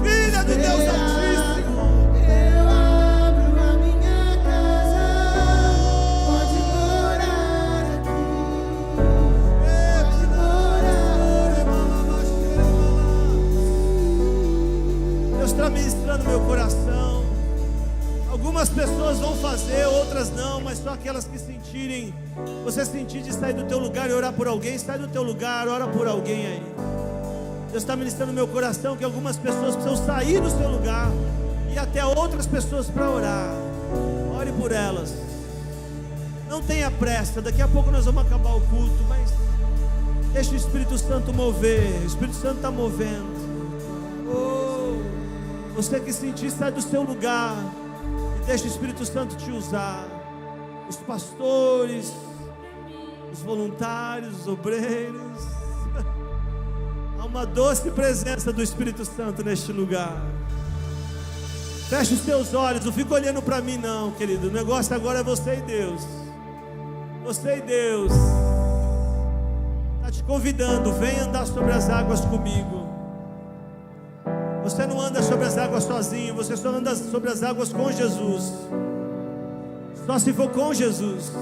filha do Deus Altíssimo. Eu abro a minha casa, pode morar aqui, pode morar. Deus está ministrando meu coração. Algumas pessoas vão fazer, outras não, mas só aquelas que sentirem. Você sentir de sair do teu lugar e orar por alguém, sai do teu lugar, ora por alguém aí. Deus está ministrando meu coração que algumas pessoas precisam sair do seu lugar e até outras pessoas para orar. Ore por elas. Não tenha pressa, daqui a pouco nós vamos acabar o culto, mas deixa o Espírito Santo mover. O Espírito Santo está movendo. Você que sentir, sai do seu lugar e deixa o Espírito Santo te usar. Os pastores, os voluntários, os obreiros. Há uma doce presença do Espírito Santo neste lugar. Feche os teus olhos, não fica olhando para mim não, querido. O negócio agora é você e Deus. Você e Deus. Está te convidando, vem andar sobre as águas comigo. Você não anda sobre as águas sozinho, você só anda sobre as águas com Jesus. Só se for com Jesus.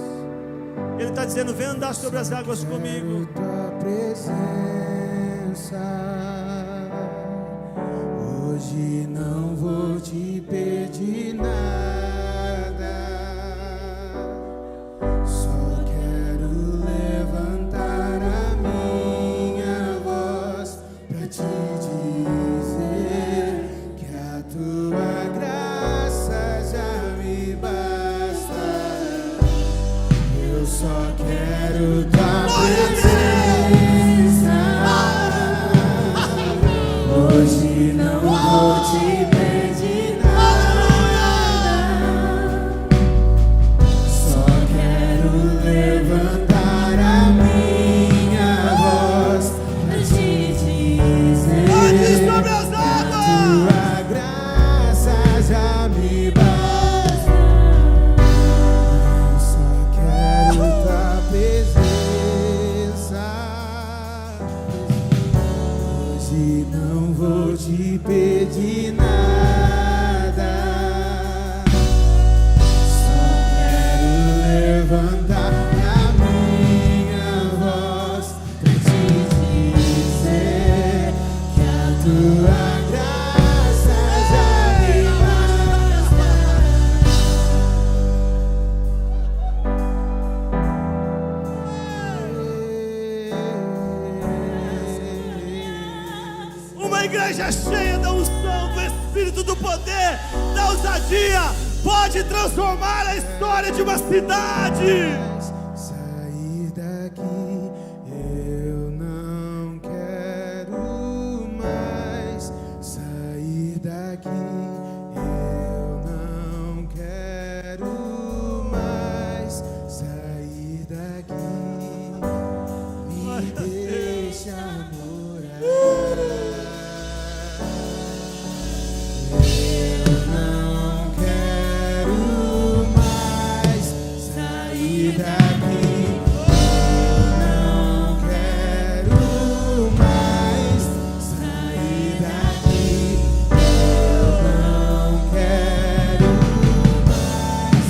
Ele está dizendo, vem andar sobre as águas comigo. Tua presença, hoje não vou te pedir nada, só quero levantar a minha voz pra te dizer que a tua graça já me basta. Eu só quero tua presença, hoje não vou te pedir nada, só quero levantar a minha voz pra te dizer Ande sobre as que águas. a tua graça já me basta. Eu só quero tua presença, hoje não vou te pedir nada, só quero levantar a minha voz pra te dizer que a tua graça já me basta. Uma igreja cheia da unção, do Espírito, do poder, da ousadia, pode transformar a história de uma cidade. Sair daqui eu não quero mais. Sair daqui eu não quero mais. Sair daqui me deixa morar. sair daqui. Eu não quero mais sair daqui. Eu não quero mais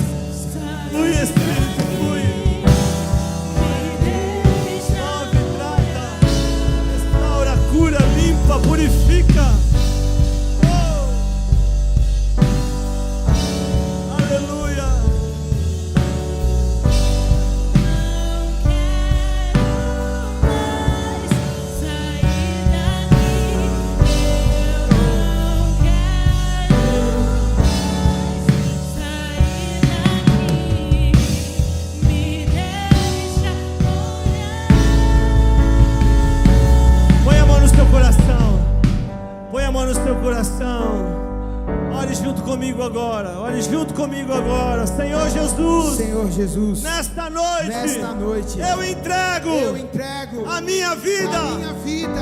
sair. Flui, Espírito, flui. Move, trata, restaura, cura, limpa, purifica. Aleluia. Põe a mão no seu coração. Põe a mão no seu coração. Ore junto comigo agora. Ore junto comigo agora. Senhor Jesus. Senhor Jesus, Nesta noite. Eu entrego a minha vida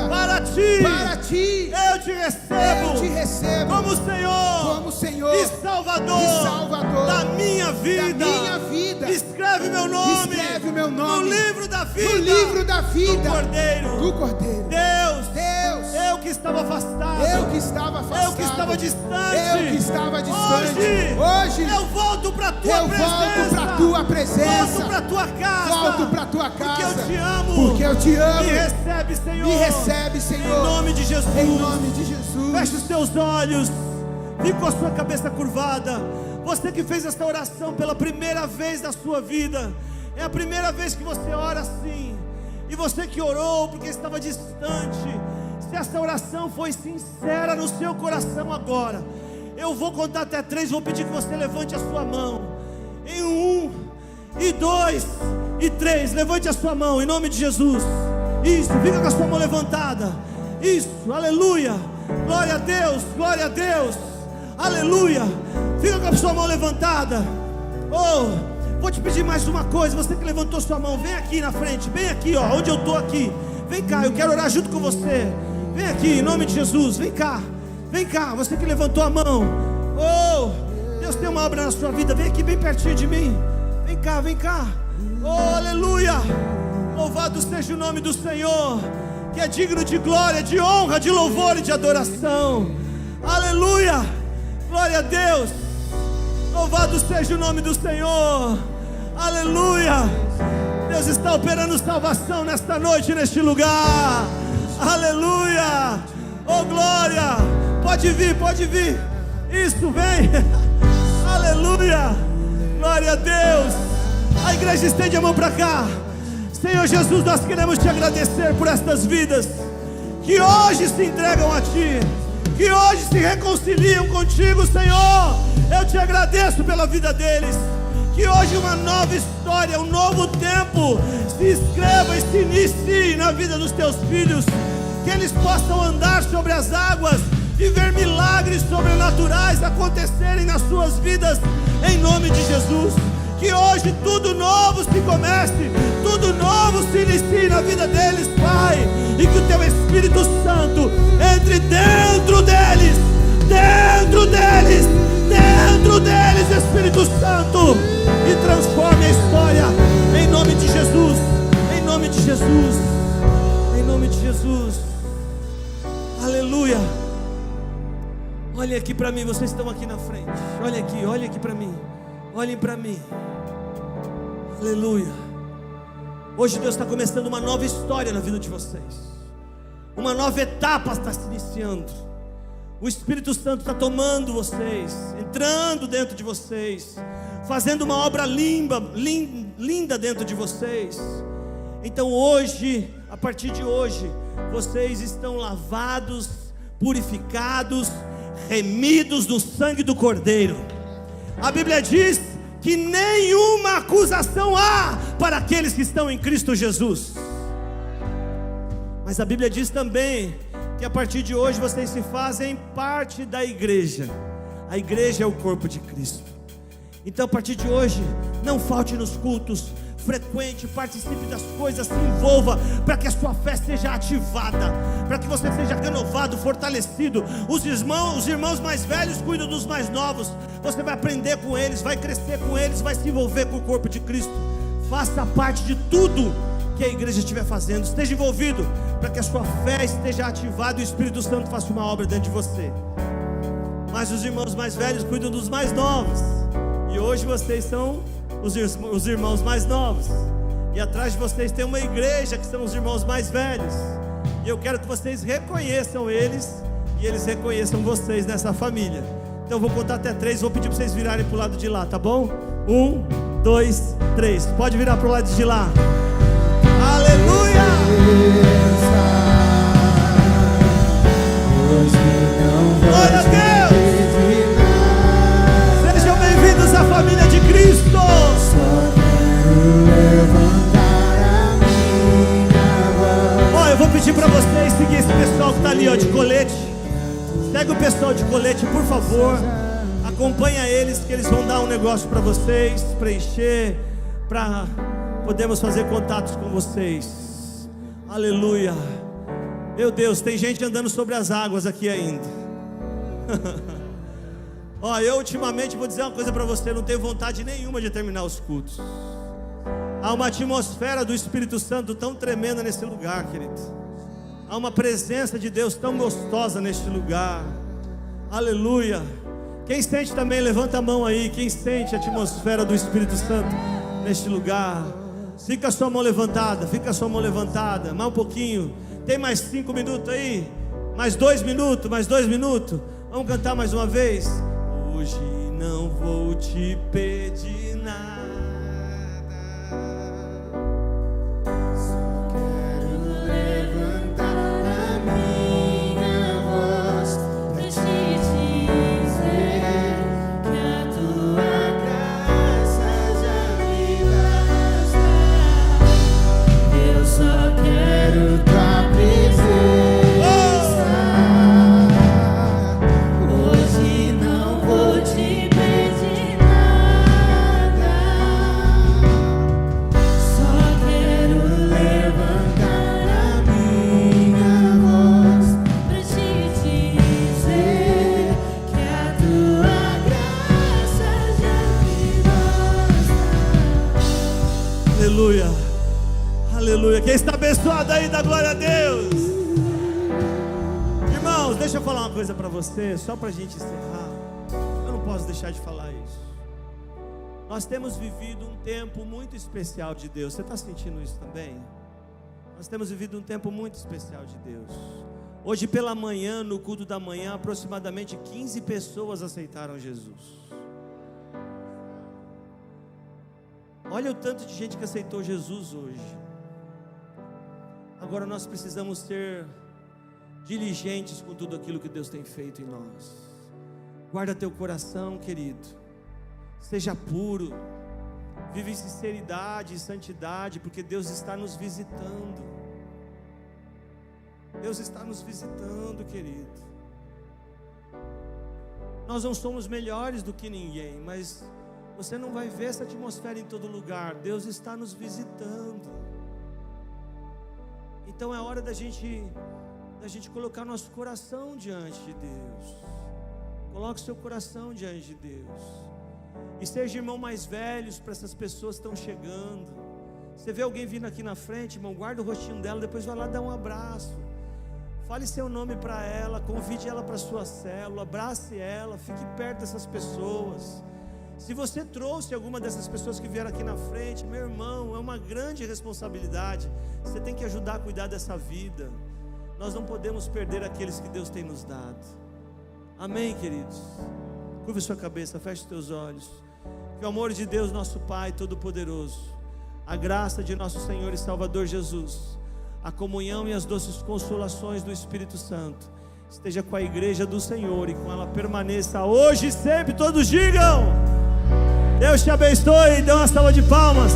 para ti. Eu te recebo como Senhor e Salvador da minha vida. Escreve meu nome no livro da vida do Cordeiro. Deus, eu que estava afastado, eu que estava distante, hoje eu volto para tua presença, volto para tua casa, porque eu te amo, me recebe, Senhor, em nome de Jesus. Feche os teus olhos, fique com a sua cabeça curvada. Você que fez esta oração pela primeira vez na sua vida, é a primeira vez que você ora assim. E você que orou porque estava distante, se essa oração foi sincera no seu coração agora, eu vou contar até 3, vou pedir que você levante a sua mão. Em 1, e 2, e 3, levante a sua mão em nome de Jesus. Isso, fica com a sua mão levantada. Isso, aleluia. Glória a Deus, glória a Deus. Aleluia. Fica com a sua mão levantada. Vou te pedir mais uma coisa. Você que levantou sua mão, vem aqui na frente. Bem aqui, ó, onde eu estou aqui. Vem cá, eu quero orar junto com você. Vem aqui, em nome de Jesus. Vem cá, você que levantou a mão. Deus tem uma obra na sua vida. Vem aqui bem pertinho de mim. Vem cá. Aleluia. Louvado seja o nome do Senhor, que é digno de glória, de honra, de louvor e de adoração. Aleluia. Glória a Deus. Louvado seja o nome do Senhor. Aleluia. Deus está operando salvação nesta noite, neste lugar. Aleluia. Oh glória. Pode vir. Isso, vem. Aleluia. Glória a Deus. A igreja estende a mão para cá. Senhor Jesus, nós queremos te agradecer por estas vidas que hoje se entregam a ti, que hoje se reconciliam contigo, Senhor. Eu te agradeço pela vida deles. Que hoje uma nova história, um novo tempo se escreva e se inicie na vida dos teus filhos. Que eles possam andar sobre as águas e ver milagres sobrenaturais acontecerem nas suas vidas, em nome de Jesus. Que hoje tudo novo se comece, tudo novo se inicie na vida deles, Pai. E que o teu Espírito Santo entre dentro deles, Espírito Santo, e transforme a história, em nome de Jesus, em nome de Jesus, em nome de Jesus. Aleluia. Olhem aqui para mim, vocês estão aqui na frente. Olhem aqui para mim. Olhem para mim. Aleluia. Hoje Deus está começando uma nova história na vida de vocês. Uma nova etapa está se iniciando. O Espírito Santo está tomando vocês, entrando dentro de vocês, fazendo uma obra linda dentro de vocês. Então hoje, a partir de hoje, vocês estão lavados, purificados, remidos no sangue do Cordeiro. A Bíblia diz que nenhuma acusação há para aqueles que estão em Cristo Jesus. Mas a Bíblia diz também que a partir de hoje vocês se fazem parte da igreja. A igreja é o corpo de Cristo. Então a partir de hoje, não falte nos cultos, frequente, participe das coisas, se envolva, para que a sua fé seja ativada, para que você seja renovado, fortalecido. Os irmãos mais velhos cuidam dos mais novos. Você vai aprender com eles, vai crescer com eles, vai se envolver com o corpo de Cristo. faça parte de tudo que a igreja estiver fazendo, esteja envolvido, para que a sua fé esteja ativada e o Espírito Santo faça uma obra dentro de você. Mas os irmãos mais velhos cuidam dos mais novos, e hoje vocês são os irmãos mais novos, e atrás de vocês tem uma igreja que são os irmãos mais velhos, e eu quero que vocês reconheçam eles, e eles reconheçam vocês nessa família. Então eu vou contar até 3, vou pedir para vocês virarem para o lado de lá, tá bom? 1, 2, 3, pode virar para o lado de lá. Aleluia! Glória a Deus! Sejam bem-vindos à família de Cristo! Ó, eu vou pedir para vocês seguir esse pessoal que está ali, ó, de colete. Segue o pessoal de colete, por favor. Acompanha eles, que eles vão dar um negócio para vocês preencher, para podermos fazer contatos com vocês. Aleluia. Meu Deus, tem gente andando sobre as águas aqui ainda. Ó, eu ultimamente vou dizer uma coisa para você, não tenho vontade nenhuma de terminar os cultos. Há uma atmosfera do Espírito Santo tão tremenda nesse lugar, querido. Há uma presença de Deus tão gostosa neste lugar. Aleluia. Quem sente também, levanta a mão aí. Quem sente a atmosfera do Espírito Santo neste lugar? Fica a sua mão levantada, fica a sua mão levantada. Mais um pouquinho. Tem mais 5 minutos aí? Mais 2 minutos, mais 2 minutos. Vamos cantar mais uma vez? Hoje não vou te pedir nada, Só quero levantar a minha voz pra te dizer que a tua graça já me basta. Eu só quero tua presença. Hoje não vou te pedir nada, só quero levantar a minha voz pra te dizer que a tua graça já me basta. aleluia, aleluia. Quem está abençoado aí, dá glória a Deus. Irmãos, deixa eu falar uma coisa para você, só para a gente encerrar. Eu não posso deixar de falar isso. Nós temos vivido um tempo muito especial de Deus. Você está sentindo isso também? Nós temos vivido um tempo muito especial de Deus. Hoje pela manhã, no culto da manhã, aproximadamente 15 pessoas aceitaram Jesus. Olha o tanto de gente que aceitou Jesus hoje. Agora nós precisamos ser diligentes com tudo aquilo que Deus tem feito em nós. Guarda teu coração, querido. Seja puro. Vive em sinceridade e santidade, porque Deus está nos visitando. Deus está nos visitando, querido. Nós não somos melhores do que ninguém, mas você não vai ver essa atmosfera em todo lugar. Deus está nos visitando. Então é hora da gente colocar nosso coração diante de Deus. Coloque seu coração diante de Deus. E seja irmão mais velhos para essas pessoas que estão chegando. Você vê alguém vindo aqui na frente, irmão, guarda o rostinho dela, depois vai lá dar um abraço. Fale seu nome para ela, convide ela para a sua célula, abrace ela, fique perto dessas pessoas. Se você trouxe alguma dessas pessoas que vieram aqui na frente, meu irmão, é uma grande responsabilidade. Você tem que ajudar a cuidar dessa vida. Nós não podemos perder aqueles que Deus tem nos dado. Amém, queridos? Curva sua cabeça, feche os teus olhos. Que o amor de Deus, nosso Pai Todo-Poderoso, a graça de nosso Senhor e Salvador Jesus, a comunhão e as doces consolações do Espírito Santo esteja com a igreja do Senhor e com ela permaneça hoje e sempre. Todos digam: Deus te abençoe. Dê uma salva de palmas.